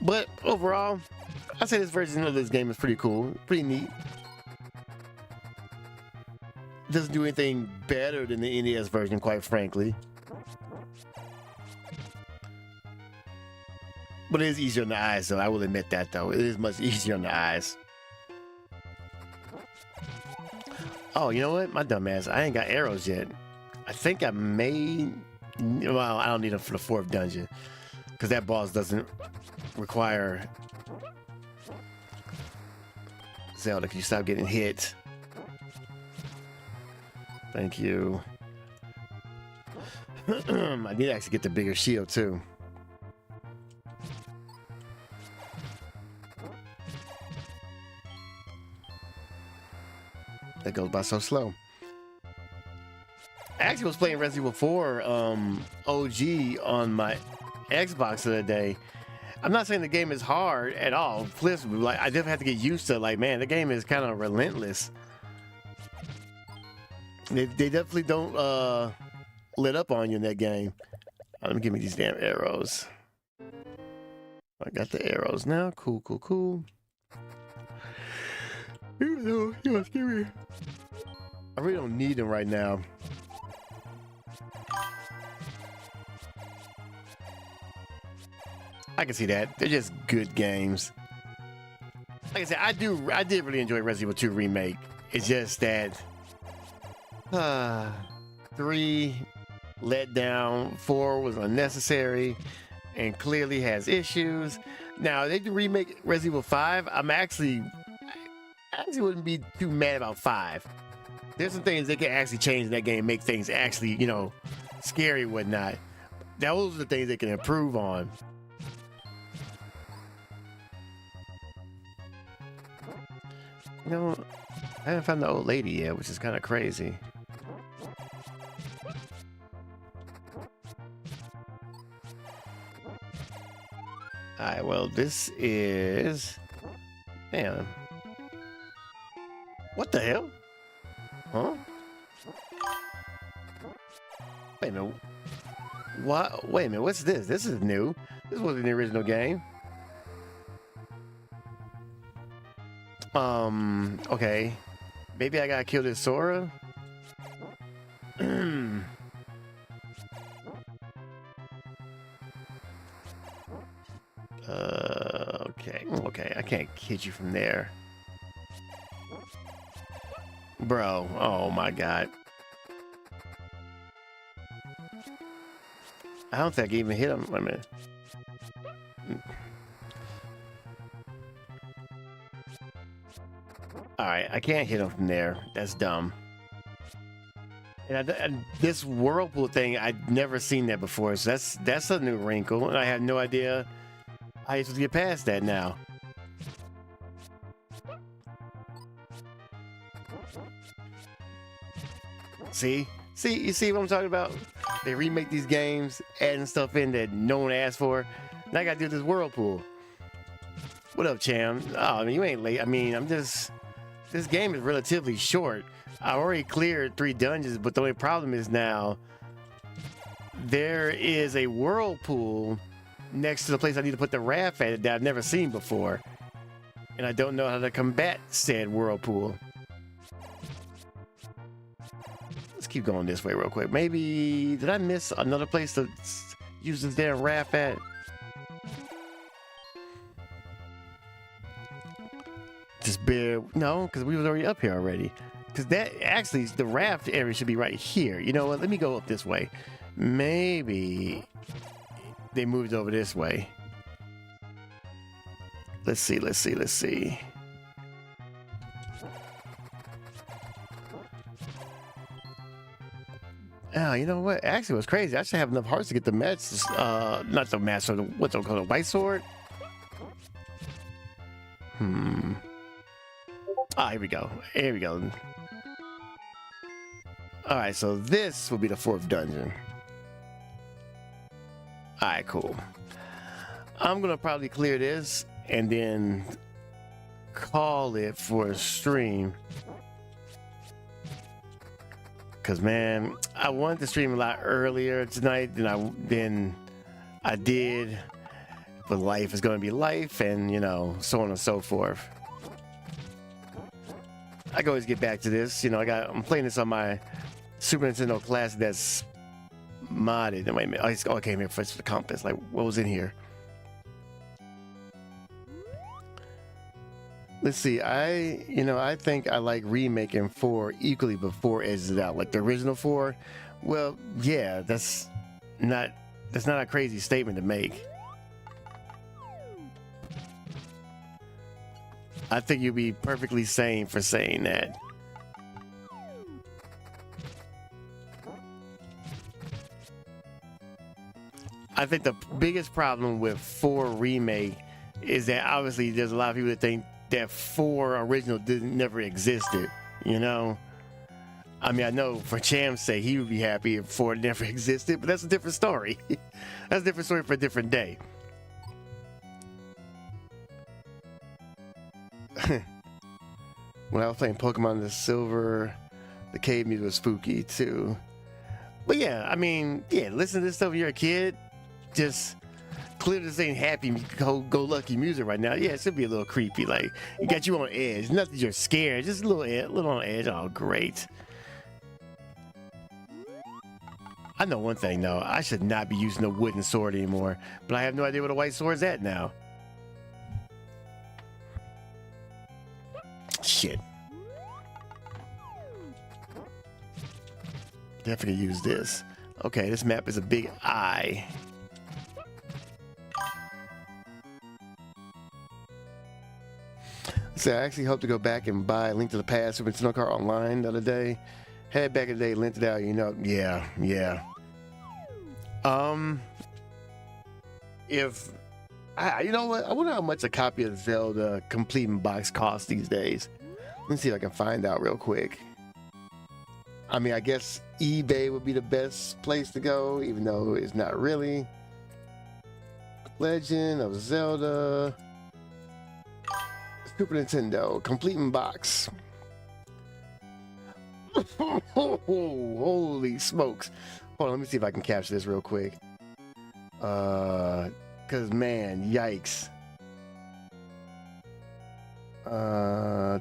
But overall, I say this version of this game is pretty cool, pretty neat. Doesn't do anything better than the NES version, quite frankly. But it is easier on the eyes, though. I will admit that, though. It is much easier on the eyes. Oh, you know what? My dumb ass. I ain't got arrows yet. I think I may... Well, I don't need them for the 4th dungeon, because that boss doesn't require... Zelda, can you stop getting hit? Thank you. I need to actually get the bigger shield, too. That goes by so slow. I actually was playing Resident Evil 4 OG on my Xbox the other day. I'm not saying the game is hard at all. Plus, like, I definitely have to get used to it. Like, man, the game is kind of relentless. They definitely don't let up on you in that game. Let me give me these damn arrows. I got the arrows now. Cool, cool, cool. Even though you know, scary. I really don't need them right now. I can see that. They're just good games. Like I said, I did really enjoy Resident Evil 2 Remake. It's just that 3 let down, 4 was unnecessary and clearly has issues. Now they can remake Resident Evil 5. I actually wouldn't be too mad about 5. There's some things they can actually change in that game, make things actually, you know, scary and whatnot. Those are the things they can improve on. You know, I haven't found the old lady yet, which is kind of crazy. Alright, well, this is... Damn. What the hell? Huh? Wait a minute. What? Wait a minute, what's this? This is new. This wasn't the original game. Okay. Maybe I gotta kill this Sora? Okay, I can't hit you from there. Bro, oh my god. I don't think I can even hit him. Wait a minute. Alright, I can't hit him from there. That's dumb. And this whirlpool thing, I'd never seen that before, so that's a new wrinkle, and I have no idea how you're supposed to get past that now. See, you see what I'm talking about? They remake these games, adding stuff in that no one asked for. Now I gotta do this whirlpool. What up, Cham? Oh, I mean, you ain't late. I mean, this game is relatively short. I already cleared 3 dungeons, but the only problem is now there is a whirlpool next to the place I need to put the raft at that I've never seen before. And I don't know how to combat said whirlpool. Let's keep going this way real quick. Maybe, did I miss another place to use this damn raft at? Just bear, no, because we was already up here already. Because that, actually, the raft area should be right here. You know what, let me go up this way. Maybe they moved over this way. Let's see. Oh, you know what? Actually, it was crazy. I should have enough hearts to get the match. Not the master. What's it called? The white sword. Ah, here we go. Here we go. All right, so this will be the fourth dungeon. All right, cool. I'm gonna probably clear this and then call it for a stream. Cause man, I wanted to stream a lot earlier tonight than I did, but life is gonna be life, and you know, so on and so forth. I can always get back to this. You know, I'm playing this on my Super Nintendo Classic that's modded. Wait a minute. Oh, I came here first for the compass. Like, what was in here? Let's see. I think I like remaking 4 equally before Edges It Out. Like the original 4. Well, yeah, that's not a crazy statement to make. I think you'd be perfectly sane for saying that. I think the biggest problem with 4 remake is that obviously there's a lot of people that think that 4 original never existed, you know? I mean, I know for Cham's sake, he would be happy if 4 never existed, but that's a different story. That's a different story for a different day. When I was playing Pokemon the Silver, the cave music was spooky too. But yeah, I mean, yeah, listen to this stuff when you're a kid. Just clearly this ain't happy go lucky music right now. Yeah, it should be a little creepy. Like it got you on edge. Nothing you're scared, just a little on edge. Oh, great. I know one thing though. I should not be using a wooden sword anymore. But I have no idea where the white sword's at now. Shit. Definitely use this. Okay, this map is a big eye. So I actually hope to go back and buy Link to the Past Super Nintendo card online the other day. Had back in the day, lent it out, you know. Yeah. You know what? I wonder how much a copy of Zelda complete in box costs these days. Let's see if I can find out real quick. I mean, I guess eBay would be the best place to go, even though it's not really. Legend of Zelda. Super Nintendo, complete in box. Holy smokes. Hold on, let me see if I can capture this real quick. Cause man, yikes. How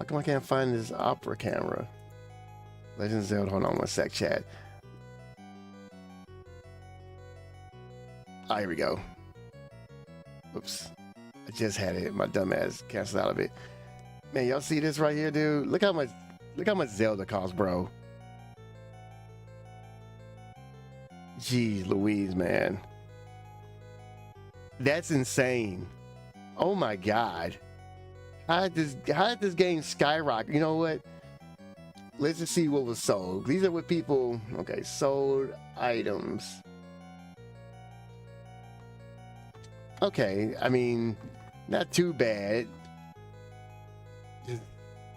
come I can't find this opera camera? Legend of Zelda, hold on one sec, chat. Ah, here we go. Oops. I just had it. My dumb ass canceled out of it. Man, y'all see this right here, dude? Look how much Zelda costs, bro. Jeez Louise, man. That's insane. Oh my god. How did this game skyrocket? You know what? Let's just see what was sold. These are what people, okay, sold items. Okay, I mean, not too bad.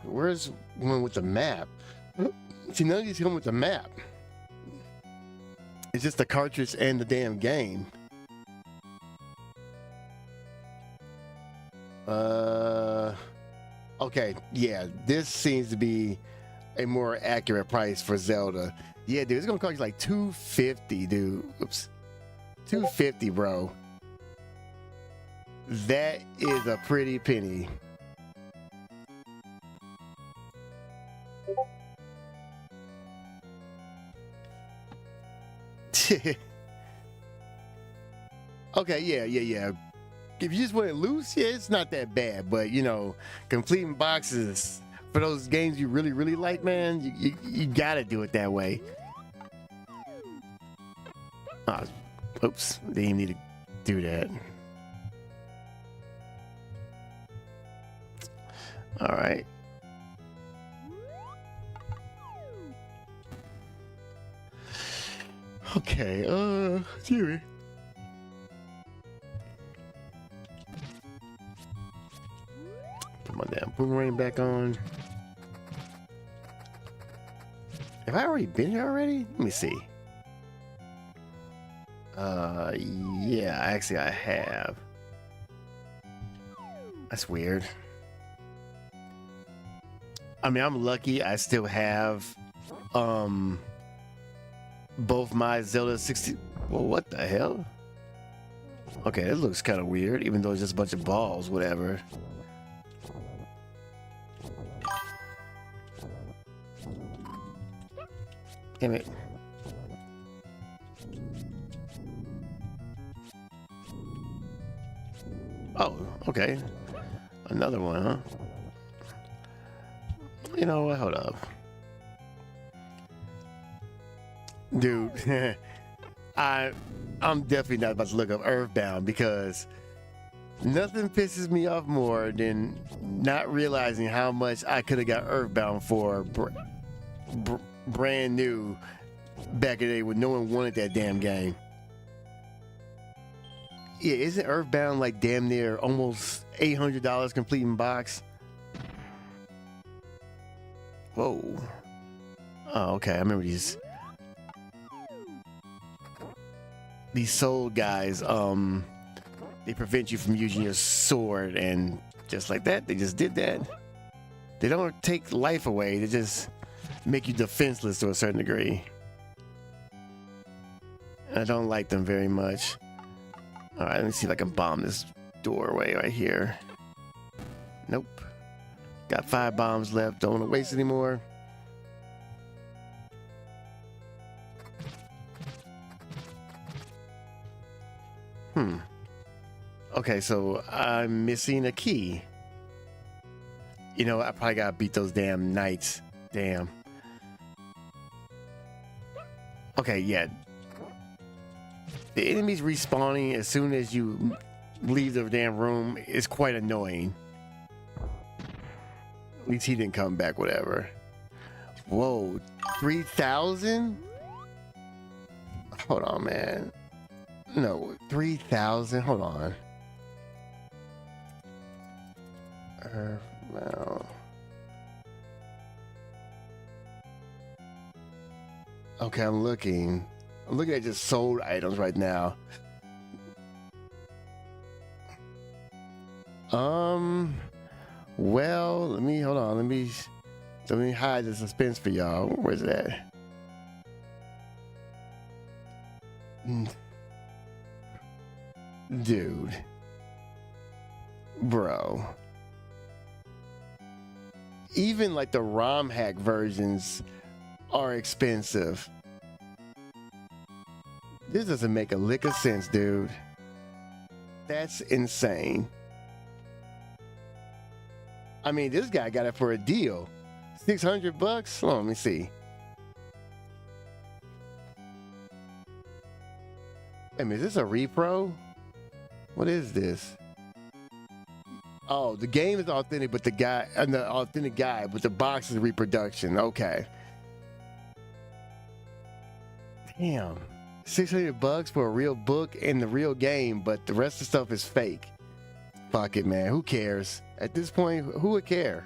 Where's one with the map? See, none of these come with the map. It's just the cartridge and the damn game. Okay, yeah, this seems to be a more accurate price for Zelda. Yeah, dude, it's gonna cost you like $250, dude. Oops, $250, bro. That is a pretty penny. Okay, yeah. If you just want it loose, yeah, it's not that bad. But you know, completing boxes for those games you really like, man, you gotta do it that way. Oh, oops, they didn't need to do that. All right. Okay, Jerry. Put my damn boomerang back on. Have I already been here already? Let me see. Yeah, actually I have. That's weird. I mean, I'm lucky I still have, both my Zelda 60. Well, what the hell? Okay, it looks kind of weird, even though it's just a bunch of balls, whatever. Damn it. Oh, okay. Another one, huh? You know what? Hold up. Dude, I'm definitely not about to look up Earthbound because nothing pisses me off more than not realizing how much I could have got Earthbound for brand new back in the day when no one wanted that damn game. Yeah, isn't Earthbound like damn near almost $800 complete in box? Whoa. Oh, okay. I remember these soul guys. They prevent you from using your sword, and just like that, they just did that. They don't take life away. They just make you defenseless to a certain degree. I don't like them very much. All right, let me see if I can bomb this doorway right here. Nope. Got 5 bombs left. Don't want to waste anymore. Okay, so I'm missing a key. You know, I probably gotta beat those damn knights. Damn. Okay, yeah. The enemies respawning as soon as you leave the damn room is quite annoying. At least he didn't come back, whatever. Whoa, 3,000? Hold on, man. No, 3,000. Hold on. Well. Okay, I'm looking at just sold items right now. Well, hold on. Let me hide the suspense for y'all. Where's it at? Dude. Bro. Even like the ROM hack versions are expensive. This doesn't make a lick of sense, dude. That's insane. I mean, this guy got it for a deal. $600? Hold on, let me see. I mean, is this a repro? What is this? Oh, the game is authentic, but the authentic guy, but the box is reproduction. Okay. Damn. $600 for a real book and the real game, but the rest of the stuff is fake. Fuck it, man. Who cares? At this point, who would care?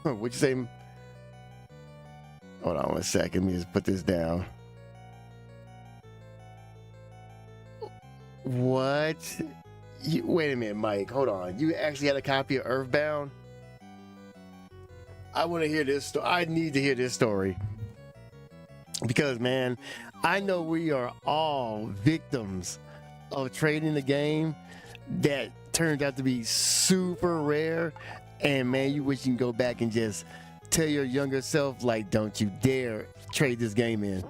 What'd you say? Hold on 1 second. Let me just put this down. What? Wait a minute, Mike. Hold on. You actually had a copy of Earthbound? I want to hear this story. I need to hear this story. Because, man, I know we are all victims of trading the game that turned out to be super rare. And, man, you wish you can go back and just tell your younger self, like, don't you dare trade this game in.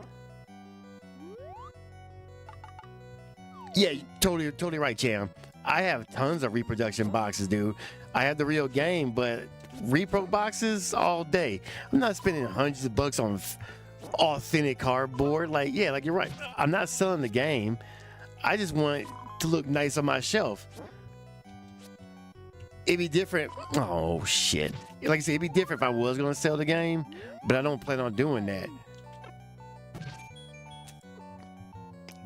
Yeah, totally right, Cham. I have tons of reproduction boxes, dude. I have the real game, but repro boxes all day. I'm not spending hundreds of bucks on authentic cardboard. Like, yeah, like you're right. I'm not selling the game. I just want it to look nice on my shelf. It'd be different. Oh shit! Like I said, it'd be different if I was gonna sell the game, but I don't plan on doing that.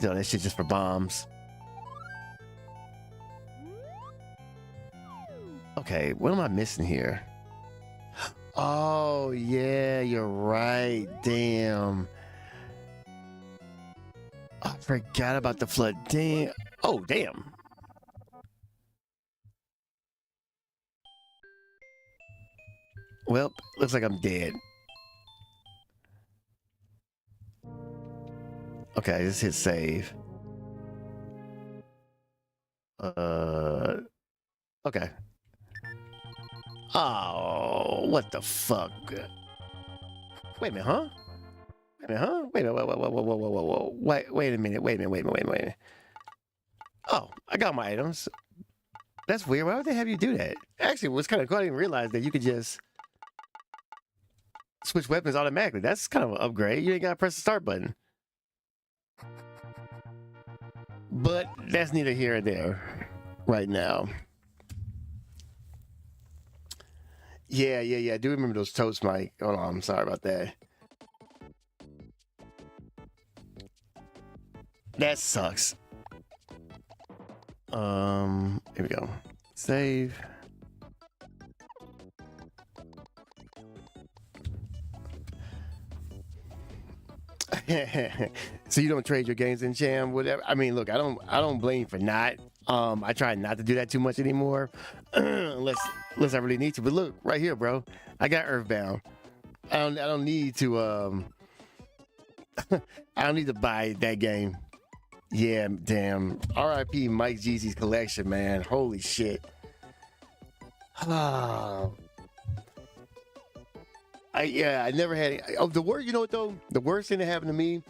No, that shit just for bombs. Okay, what am I missing here? Oh yeah, you're right. Damn. I forgot about the flood. Damn. Oh damn. Well, looks like I'm dead. Okay, just hit save. Okay. Oh, what the fuck? Wait a minute, huh? Wait a minute, huh? Wait a minute, whoa. Wait a minute, wait a minute. Oh, I got my items. That's weird. Why would they have you do that? Actually, it was kind of cool. I didn't realize that you could just switch weapons automatically. That's kind of an upgrade. You ain't got to press the start button. But that's neither here or there right now. Yeah. I do remember those toast, Mike. Hold on. I'm sorry about that. That sucks. Here we go. Save. So you don't trade your games in Cham, whatever. I mean, look, I don't blame you for not. I try not to do that too much anymore, unless I really need to. But look, right here, bro, I got Earthbound. I don't need to I don't need to buy that game. Yeah, damn. R.I.P. Mike Jeezy's collection, man. Holy shit. Oh. I never had. Oh, the worst. You know what though? The worst thing that happened to me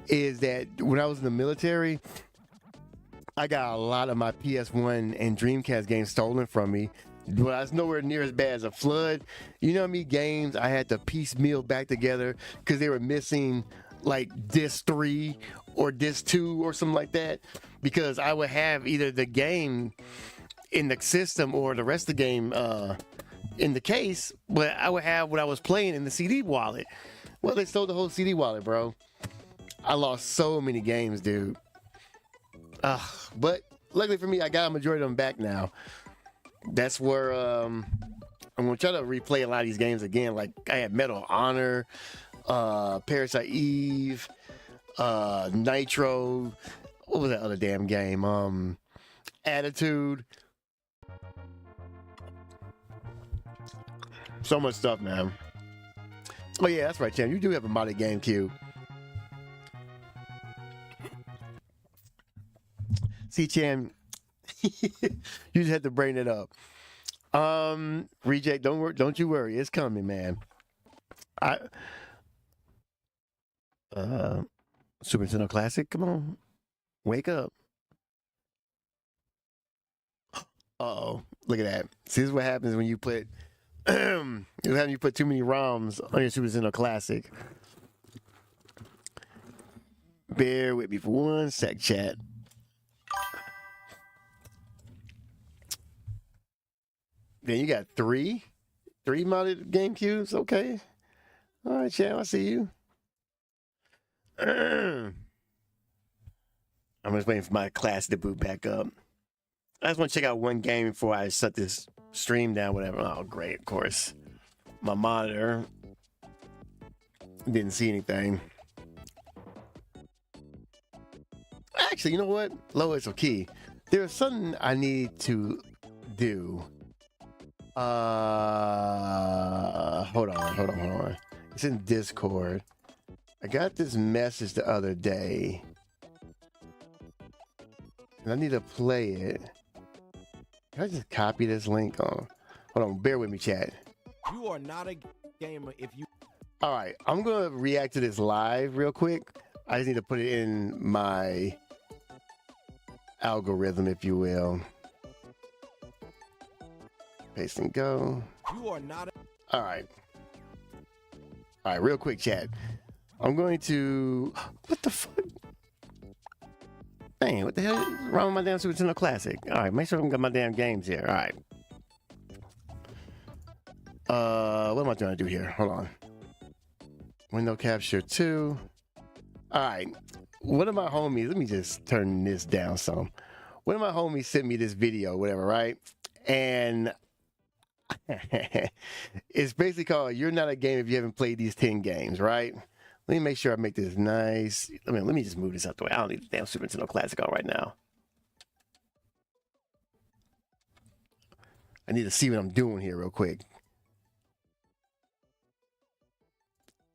is that when I was in the military, I got a lot of my PS1 and Dreamcast games stolen from me. But I was nowhere near as bad as a flood. You know how many games I had to piecemeal back together because they were missing like disc 3 or disc 2 or something like that, because I would have either the game in the system or the rest of the game in the case, but I would have what I was playing in the CD wallet. Well, they stole the whole CD wallet, bro. I lost so many games, dude. But luckily for me, I got a majority of them back now. That's where I'm gonna try to replay a lot of these games again. Like I had Medal of Honor, Parasite Eve, Nitro. What was that other damn game? Attitude. So much stuff, man. Oh yeah, that's right, Cham. You do have a modded GameCube. See, Cham, you just had to bring it up. Reject, don't you worry, it's coming, man. Super Nintendo Classic, come on, wake up. Uh-oh, look at that. See, this is what happens when you put you put too many ROMs on your Super Nintendo Classic. Bear with me for one sec, chat. Then you got three modded GameCubes. Okay, all right, chat. I see you. I'm just waiting for my class to boot back up. I just want to check out one game before I shut this stream down, whatever. Oh, great, of course. My monitor didn't see anything. Actually, you know what? Lois or Key, there's something I need to do. Hold on. It's in Discord. I got this message the other day, and I need to play it. Can I just copy this link? Hold on, bear with me, chat. You are not a gamer if you. All right, I'm gonna react to this live real quick. I just need to put it in my algorithm, if you will. Paste and go. You are not. All right, real quick, chat. I'm going to. What the fuck? Dang, what the hell is wrong with my damn Super Nintendo Classic? All right, make sure I got my damn games here. All right. What am I trying to do here? Hold on. Window capture 2. All right. One of my homies, let me just turn this down some. One of my homies sent me this video, whatever, right? And it's basically called "You're Not a Game If You Haven't Played These 10 Games," right? Let me make sure I make this nice. Let me just move this out the way. I don't need the damn Super Nintendo Classic on right now. I need to see what I'm doing here real quick.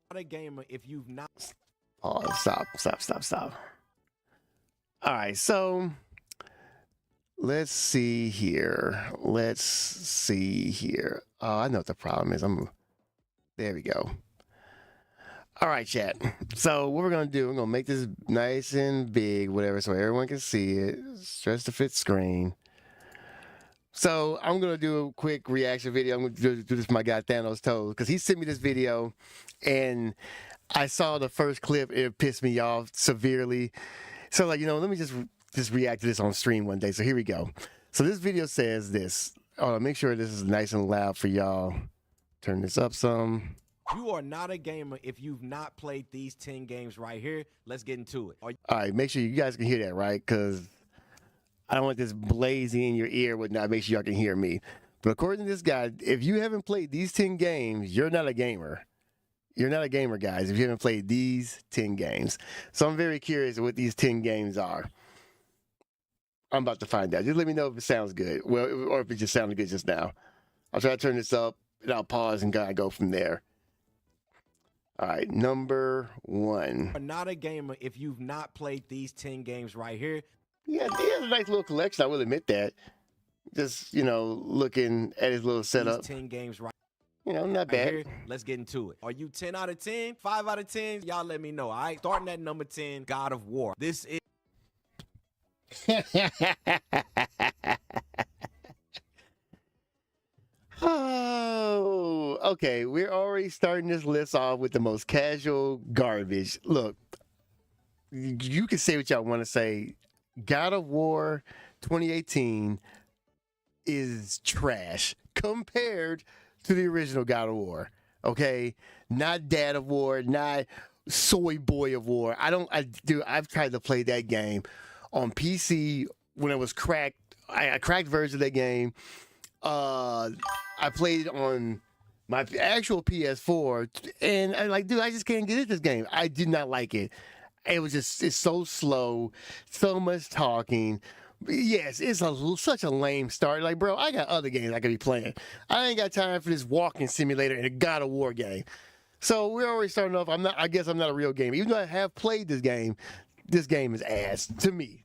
Not a gamer if you've not. Oh, stop. All right, so let's see here. Oh, I know what the problem is. There we go. All right, chat. So what we're gonna do, we're gonna make this nice and big, whatever, so everyone can see it. Stretch the fit screen. So I'm gonna do a quick reaction video. I'm gonna do this for my guy Thanos Toes, because he sent me this video, and I saw the first clip. It pissed me off severely. So let me just react to this on stream one day. So here we go. So this video says this. Make sure this is nice and loud for y'all. Turn this up some. You are not a gamer if you've not played these 10 games right here. Let's get into it. All right, make sure you guys can hear that, right? Because I don't want this blazing in your ear, whatnot. Make sure y'all can hear me. But according to this guy, if you haven't played these 10 games, you're not a gamer. You're not a gamer, guys, if you haven't played these 10 games. So I'm very curious what these 10 games are. I'm about to find out. Just let me know if it sounds good. Well, or if it just sounded good just now. I'll try to turn this up, and I'll pause and go from there. All right, number 1. You are not a gamer if you've not played these 10 games right here. Yeah, he has a nice little collection, I will admit that. Just, looking at his little setup. These 10 games right not bad. here. Let's get into it. Are you 10 out of 10? 5 out of 10? Y'all let me know, all right? Starting at number 10, God of War. This is... Oh, okay. We're already starting this list off with the most casual garbage. Look, you can say what y'all want to say. God of War 2018 is trash compared to the original God of War. Okay, not Dad of War, not Soy Boy of War. I've tried to play that game on PC when it was cracked. I cracked version of that game. I played it on my actual PS4, and I just can't get into this game. I did not like it. It's so slow, so much talking. Yes, it's such a lame start. Like, bro, I got other games I could be playing. I ain't got time for this walking simulator and a God of War game. So we're already starting off. I guess I'm not a real gamer. Even though I have played this game is ass to me.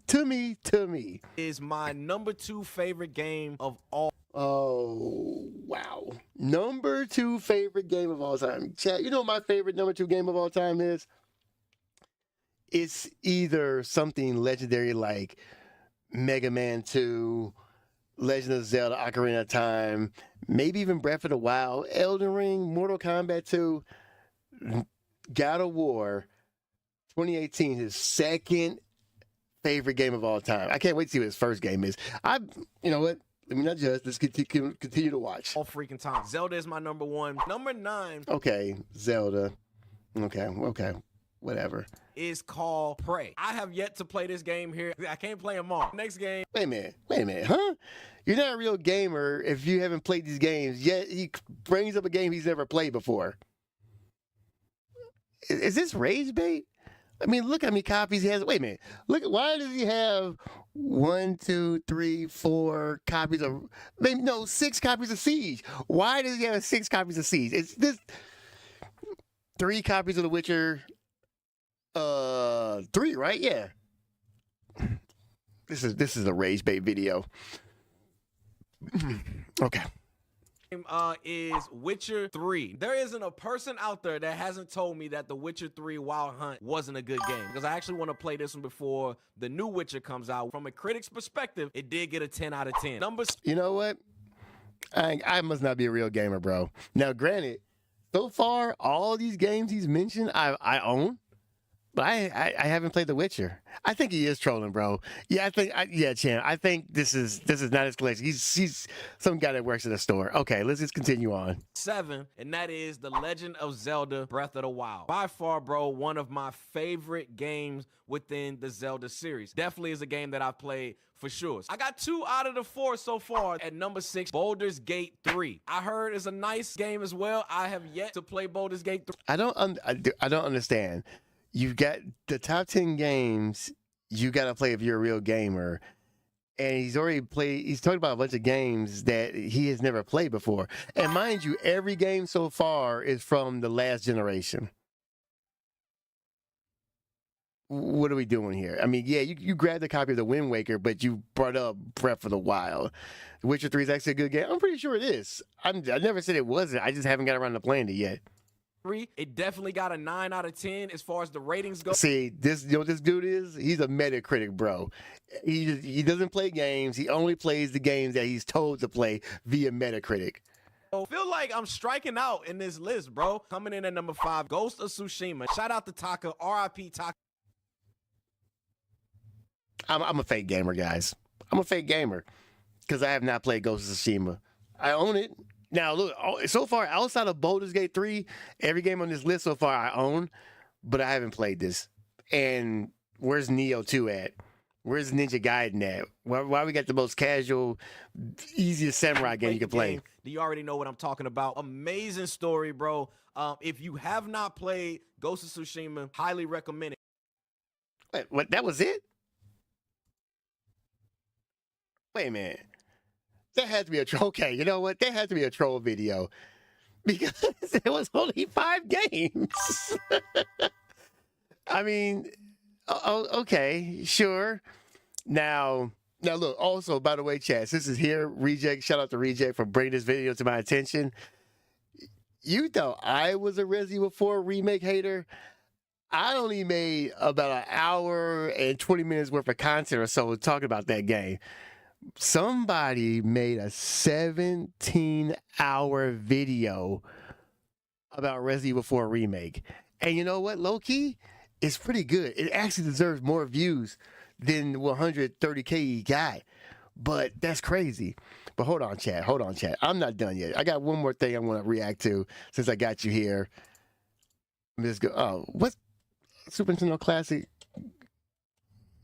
Is my number 2 favorite game of all. Oh, wow. Number 2 favorite game of all time. Chat, you know what my favorite number 2 game of all time is? It's either something legendary like Mega Man 2, Legend of Zelda, Ocarina of Time, maybe even Breath of the Wild, Elden Ring, Mortal Kombat 2, God of War 2018, his second favorite game of all time. I can't wait to see what his first game is. You know what? Let me not judge. Let's continue to watch. All freaking time. Zelda is my number 1. Number 9. Okay, Zelda. Okay, whatever. Is called Prey. I have yet to play this game here. I can't play them all. Next game. Wait a minute, huh? You're not a real gamer if you haven't played these games. Yet he brings up a game he's never played before. Is this rage bait? I mean, look how many copies he has. Wait a minute. Look, why does he have 1, 2, 3, 4 copies of, maybe no, 6 copies of Siege? Why does he have 6 copies of Siege? It's this 3 copies of The Witcher. 3, right? Yeah. This is a rage bait video. Okay. Is Witcher 3. There isn't a person out there that hasn't told me that the Witcher 3 Wild Hunt wasn't a good game, because I actually want to play this one before the new Witcher comes out. From a critic's perspective, it did get a 10 out of 10. You know what? I must not be a real gamer, bro. Now, granted, so far, all these games he's mentioned, I own. But I haven't played The Witcher. I think he is trolling, bro. Yeah, yeah, Chan. I think this is not his collection. He's some guy that works at a store. Okay, let's just continue on. 7, and that is The Legend of Zelda Breath of the Wild. By far, bro, one of my favorite games within the Zelda series. Definitely is a game that I've played for sure. I got 2 out of the 4 so far. At number 6, Baldur's Gate 3. I heard it's a nice game as well. I have yet to play Baldur's Gate 3. I don't understand. You've got the top 10 games you got to play if you're a real gamer. And he's already played, he's talking about a bunch of games that he has never played before. And mind you, every game so far is from the last generation. What are we doing here? I mean, yeah, you grabbed a copy of the Wind Waker, but you brought up Breath of the Wild. The Witcher 3 is actually a good game. I'm pretty sure it is. I never said it wasn't. I just haven't got around to playing it yet. It definitely got a 9 out of 10 as far as the ratings go. See, this this dude is? He's a Metacritic, bro. He doesn't play games. He only plays the games that he's told to play via Metacritic. I feel like I'm striking out in this list, bro. Coming in at number 5, Ghost of Tsushima. Shout out to Taka, R.I.P. Taka. I'm a fake gamer, guys. I'm a fake gamer because I have not played Ghost of Tsushima. I own it. Now, look, so far, outside of Baldur's Gate 3, every game on this list so far I own, but I haven't played this. And where's Neo 2 at? Where's Ninja Gaiden at? Why we got the most casual, easiest samurai game you can play? Do you already know what I'm talking about? Amazing story, bro. If you have not played Ghost of Tsushima, highly recommend it. Wait, what? That was it? Wait a minute. That had to be a troll. Okay, you know what? That had to be a troll video because it was only 5 games. I mean, okay, sure. Now look. Also, by the way, chat. This is here. Reject. Shout out to Reject for bringing this video to my attention. You thought I was a Resident Evil 4 remake hater? I only made about an hour and 20 minutes worth of content or so talking about that game. Somebody made a 17-hour video about Resident Evil 4 remake. And you know what? Low key, it's pretty good. It actually deserves more views than the 130K he got. But that's crazy. But hold on, chat. I'm not done yet. I got one more thing I want to react to since I got you here. Let's go. Oh, what? Super Nintendo Classic?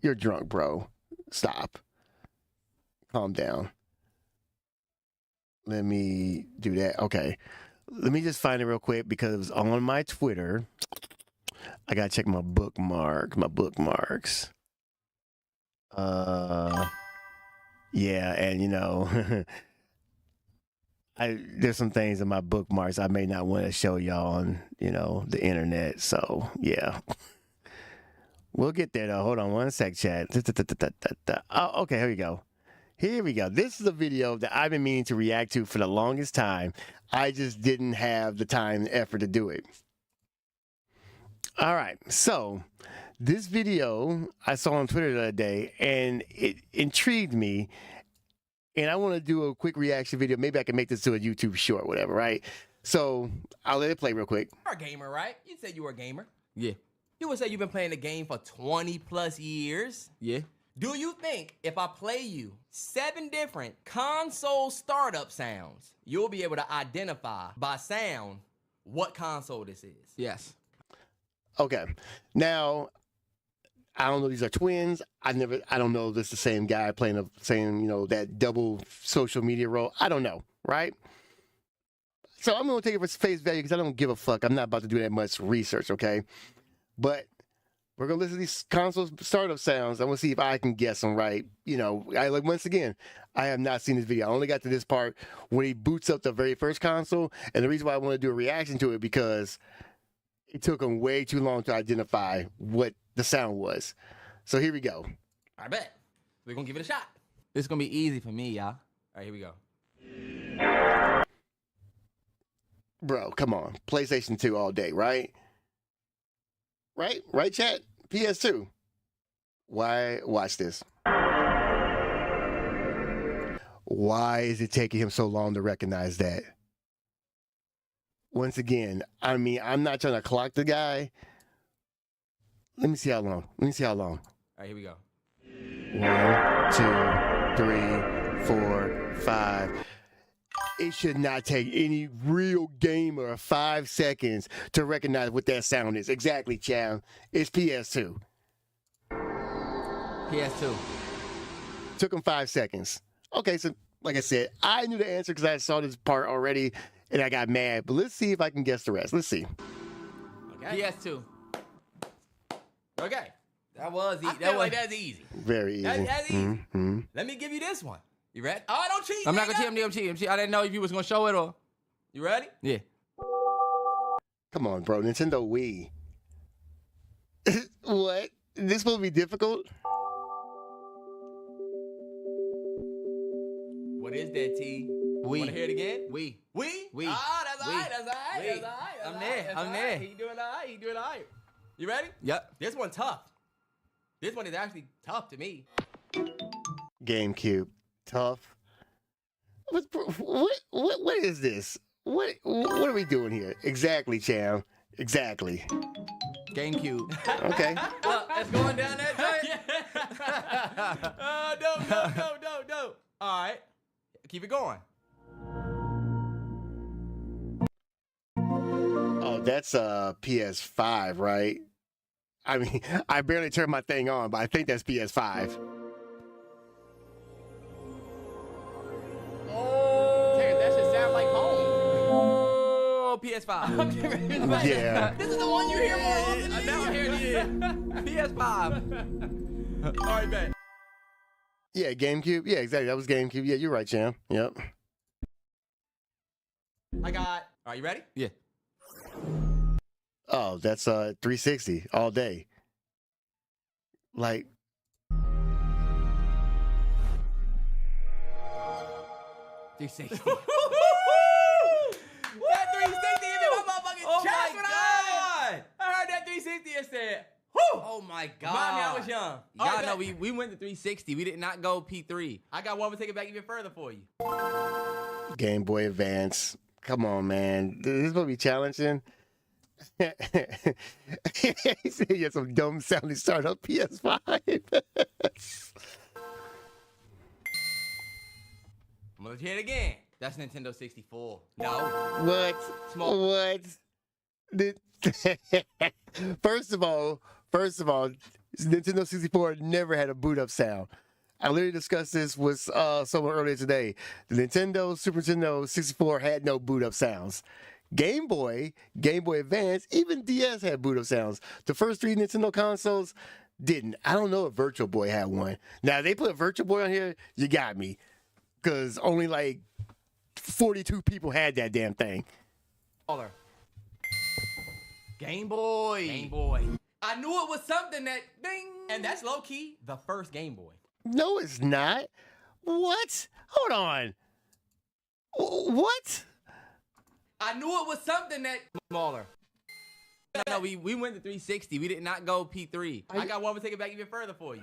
You're drunk, bro. Stop. Calm down. Let me do that. Okay. Let me just find it real quick because it was on my Twitter. I gotta check my bookmarks. Yeah, and you know, there's some things in my bookmarks I may not want to show y'all on, you know, the internet. So yeah. We'll get there though. Hold on one sec, chat. Oh, okay, here we go. This is a video that I've been meaning to react to for the longest time. I just didn't have the time and effort to do it. All right, so this video I saw on Twitter the other day, and it intrigued me. And I want to do a quick reaction video. Maybe I can make this to a YouTube short, whatever, right? So I'll let it play real quick. You're a gamer, right? You said you were a gamer. Yeah. You would say you've been playing the game for 20 plus years. Yeah. Do you think if I play you 7 different console startup sounds, you'll be able to identify by sound what console this is? Yes. Okay. Now, I don't know these are twins. I don't know if this is the same guy playing the same, you know, that double social media role. I don't know, right? So I'm going to take it for face value because I don't give a fuck. I'm not about to do that much research, okay? But we're going to listen to these console startup sounds. I'm going to see if I can guess them right. You know, once again, I have not seen this video. I only got to this part when he boots up the very first console. And the reason why I want to do a reaction to it because it took him way too long to identify what the sound was. So here we go. I bet. We're going to give it a shot. This is going to be easy for me, y'all. All right, here we go. Bro, come on. PlayStation 2 all day, right? Right, chat? PS2. Why? Watch this. Why is it taking him so long to recognize that? Once again, I mean, I'm not trying to clock the guy, Let me see how long. Let me see how long. All right, here we go. 1, 2, 3, 4, 5. It should not take any real gamer 5 seconds to recognize what that sound is. Exactly, Cham. It's PS2. PS2. Took him 5 seconds. Okay, so like I said, I knew the answer because I saw this part already and I got mad. But let's see if I can guess the rest. Let's see. Okay. PS2. Okay. That was easy. That's easy. Very easy. That's easy. Mm-hmm. Let me give you this one. You ready? Oh, don't cheat. I'm not gonna cheat. I'm cheat. I didn't know if you was gonna show it or. You ready? Yeah. Come on, bro. Nintendo Wii. What? This will be difficult? What is that, T? We. Want to hear it again? We. We? We. Ah, that's all We. right. That's all right. We. That's all right. I'm there. I'm there. He doing all right. He doing all right. You ready? Yep. This one tough. This one is actually tough to me. GameCube. Tough. What is this? What are we doing here? Exactly, Cham. Exactly. GameCube. Okay. It's going down that joint. No. All right. Keep it going. Oh, that's PS5, right? I mean, I barely turned my thing on, but I think that's PS5. Oh. Terrence, that should sound like home. Oh, PS5. Yeah. This is the one you hear more often. Now I'm hearing it. PS5. All right, bet. Yeah, GameCube. Yeah, exactly. That was GameCube. Yeah, you're right, Cham. Yep. I got. Are you ready? Yeah. Oh, that's 360 all day. Like, 360. That 360 in my motherfucking Oh chest my when God. I heard that 360 and said, Oh my God. Remind me I was young. All Y'all right, know bet. we went to 360. We did not go P3. I got one to take it back even further for you. Game Boy Advance. Come on, man. This is going to be challenging. He said you had some dumb sounding startup PS5. I'm gonna hear it again. That's Nintendo 64. No. What? Small. What? First of all, Nintendo 64 never had a boot up sound. I literally discussed this with someone earlier today. The Nintendo, Super Nintendo 64 had no boot up sounds. Game Boy Advance, even DS had boot up sounds. The first 3 Nintendo consoles didn't. I don't know if Virtual Boy had one. Now, they put Virtual Boy on here, you got me. Because only like 42 people had that damn thing. Caller. Game Boy. Game Boy. I knew it was something that ding. And that's low key the first Game Boy. No, it's not. What? Hold on. What? I knew it was something that smaller. No, we went to 360. We did not go P3. I got one to take it back even further for you.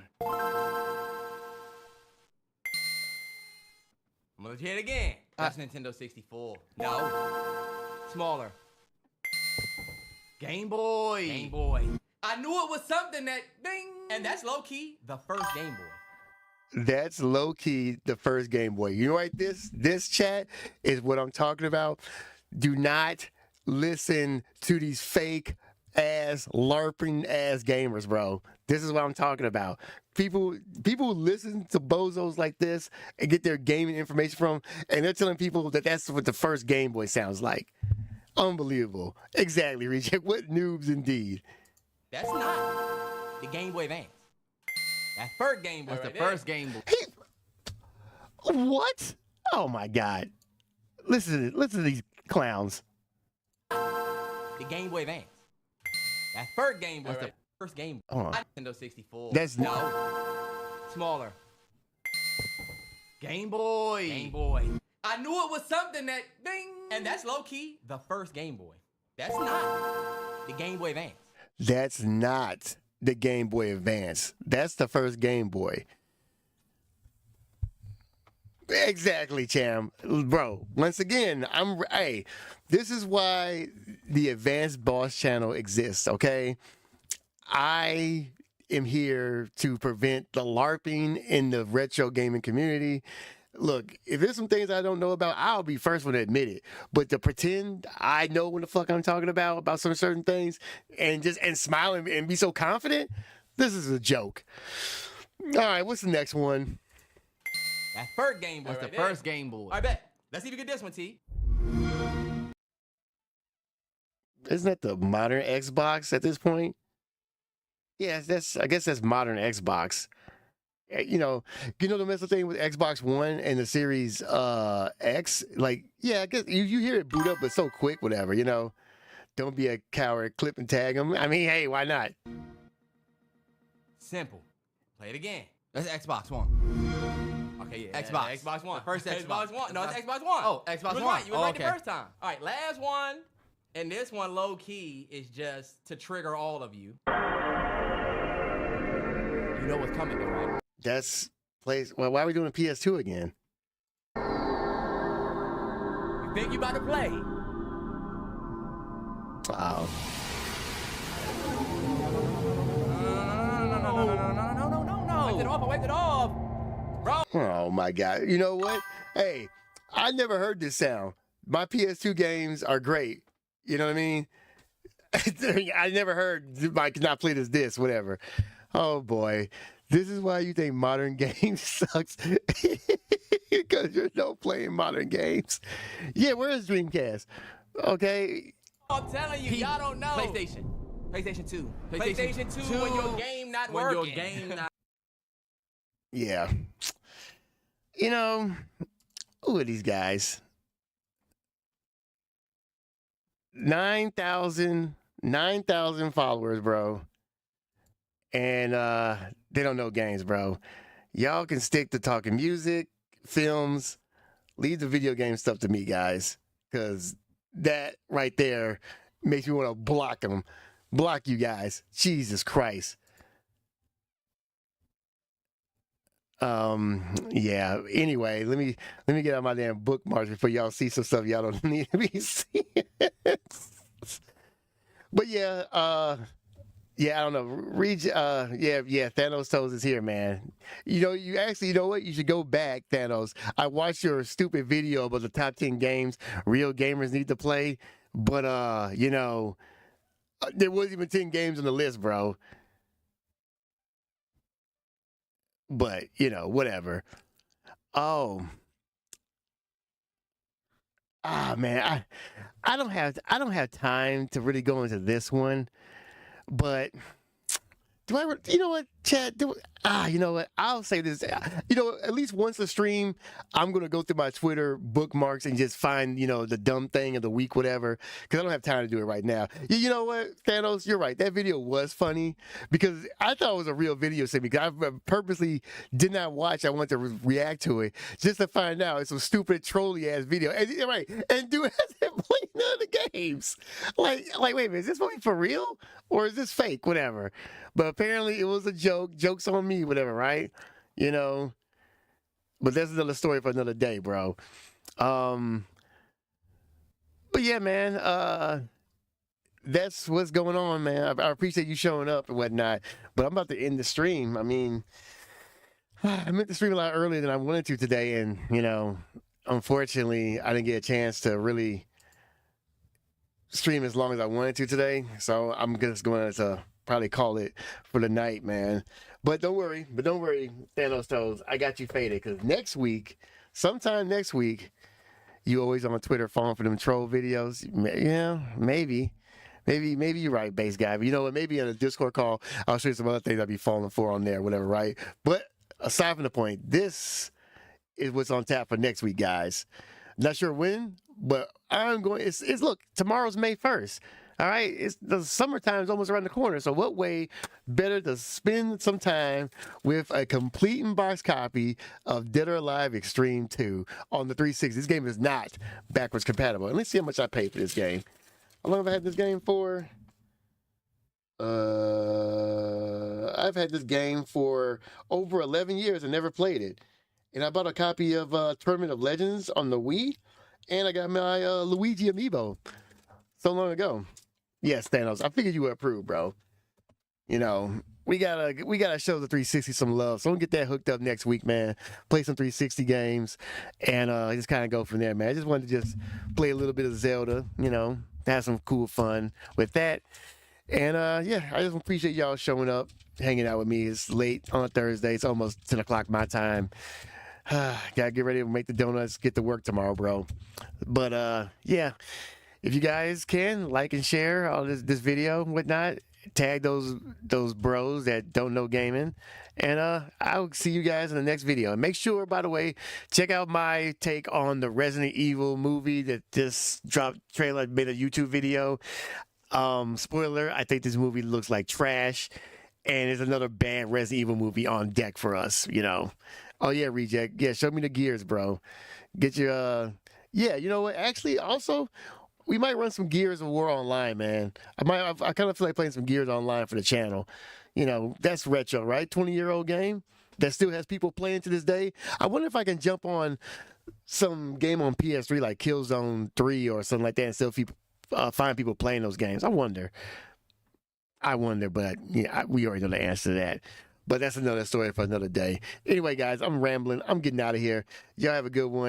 I'm gonna hear it again. That's Nintendo 64. No. Smaller. Game Boy. Game Boy. I knew it was something that ding. And that's low key the first Game Boy. That's low key the first Game Boy. You know what this chat is what I'm talking about. Do not listen to these fake ass LARPing ass gamers, bro. This is what I'm talking about. People listen to bozos like this and get their gaming information from, and they're telling people that that's what the first Game Boy sounds like. Unbelievable. Exactly, Reject. What noobs indeed. That's not the Game Boy Advance. That first Game Boy. That's right the there. first Game Boy. What? Oh my God. Listen to these clowns. The Game Boy Advance. That first Game Boy. That's Right? First Game Boy. Hold on. Nintendo 64. That's No. Smaller. Game Boy. Game Boy. I knew it was something that ding. And that's low key the first Game Boy. That's not the Game Boy Advance. That's not the Game Boy Advance. That's the first Game Boy. Exactly, Cham. Bro, once again, hey, this is why the Advanced Boss channel exists, okay? I am here to prevent the LARPing in the retro gaming community. Look, if there's some things I don't know about, I'll be first one to admit it. But to pretend I know what the fuck I'm talking about some certain things, and smile and be so confident, this is a joke. All right, what's the next one? That first Game Boy. That's right the there. first Game Boy. All right, bet. Let's see if you get this one, T. Isn't that the modern Xbox at this point? Yeah, I guess that's modern Xbox. You know the messed up thing with Xbox One and the Series X. Like, yeah, I guess you hear it boot up, but so quick, whatever. Don't be a coward. Clip and tag them. I mean, hey, why not? Simple. Play it again. That's Xbox One. Okay, yeah. Xbox. Xbox One. The first Xbox. One. No, it's Xbox One. Oh, Xbox You was One. right. You was Oh, right okay. the first time. All right, last one. And this one, low key, is just to trigger all of you. You know what's coming, though, right? That's place. Well, why are we doing PS2 again? You think you about to play? Wow. No. I wiped it off. I wiped it off. Bro. Oh my God. You know what? Hey, I never heard this sound. My PS2 games are great. You know what I mean? I never heard I cannot play this, whatever. Oh boy. This is why you think modern games sucks. Because you're no playing modern games. Yeah, where is Dreamcast? Okay. I'm telling you, y'all don't know. PlayStation. PlayStation 2. PlayStation 2 when your game not When working. your game not. Yeah. Who are these guys? 9,000 followers, bro. And they don't know games, bro. Y'all can stick to talking music, films. Leave the video game stuff to me, guys. Because that right there makes me want to block them. Block you guys. Jesus Christ. Yeah. Anyway, let me get out my damn bookmarks before y'all see some stuff y'all don't need to be seeing. But yeah, I don't know. Thanos Toes is here, man. You know what? You should go back, Thanos. I watched your stupid video about the top 10 games real gamers need to play, but there wasn't even 10 games on the list, bro. But whatever. Oh, man, I don't have time to really go into this one, but you know what, Chad? You know what? I'll say this. At least once a stream, I'm gonna go through my Twitter bookmarks and just find, the dumb thing of the week, whatever. Because I don't have time to do it right now. You know what, Thanos? You're right. That video was funny because I thought it was a real video segment. Because I purposely did not watch. I wanted to react to it just to find out it's a stupid trolly ass video. And right, and dude hasn't played none of the games. Like, wait a minute, is this movie for real or is this fake? Whatever. But apparently it was a joke. Joke's on me, whatever, right? But that's another story for another day, bro. But yeah, man, that's what's going on, man. I appreciate you showing up and whatnot. But I'm about to end the stream. I mean, I meant to stream a lot earlier than I wanted to today. And, unfortunately, I didn't get a chance to really stream as long as I wanted to today. So I'm just going to probably call it for the night, man. But don't worry, Thanos Toes, I got you faded because sometime next week, you always on Twitter falling for them troll videos. Yeah, maybe you're right, base guy. But you know what? Maybe in a Discord call, I'll show you some other things I'll be falling for on there, whatever, right? But aside from the point, this is what's on tap for next week, guys. Not sure when, but I'm going. It's look, tomorrow's May 1st. All right, it's the summertime's almost around the corner. So what way better to spend some time with a complete in-box copy of Dead or Alive Extreme 2 on the 360? This game is not backwards compatible. And let's see how much I paid for this game. How long have I had this game for? I've had this game for over 11 years and never played it. And I bought a copy of Tournament of Legends on the Wii, and I got my Luigi amiibo so long ago. Yes, Thanos. I figured you would approve, bro. You know, we gotta show the 360 some love. So we'll get that hooked up next week, man. Play some 360 games, and just kind of go from there, man. I just wanted to just play a little bit of Zelda, you know, have some cool fun with that. And yeah, I just appreciate y'all showing up, hanging out with me. It's late on a Thursday. It's almost 10 o'clock my time. Gotta get ready to make the donuts, get to work tomorrow, bro. But yeah, if you guys can like and share all this video and whatnot, tag those bros that don't know gaming, and I'll see you guys in the next video. And make sure, by the way, check out my take on the Resident Evil movie that just dropped trailer. Made a YouTube video. Spoiler: I think this movie looks like trash, and it's another bad Resident Evil movie on deck for us. You know. Oh yeah, Reject. Yeah, show me the gears, bro. Get your yeah. You know what? Actually, also, we might run some Gears of War online, man. I kind of feel like playing some Gears online for the channel. You know, that's retro, right? 20-year-old game that still has people playing to this day. I wonder if I can jump on some game on PS3 like Killzone 3 or something like that and still find people playing those games. I wonder, but yeah, we already know the answer to that. But that's another story for another day. Anyway, guys, I'm rambling. I'm getting out of here. Y'all have a good one.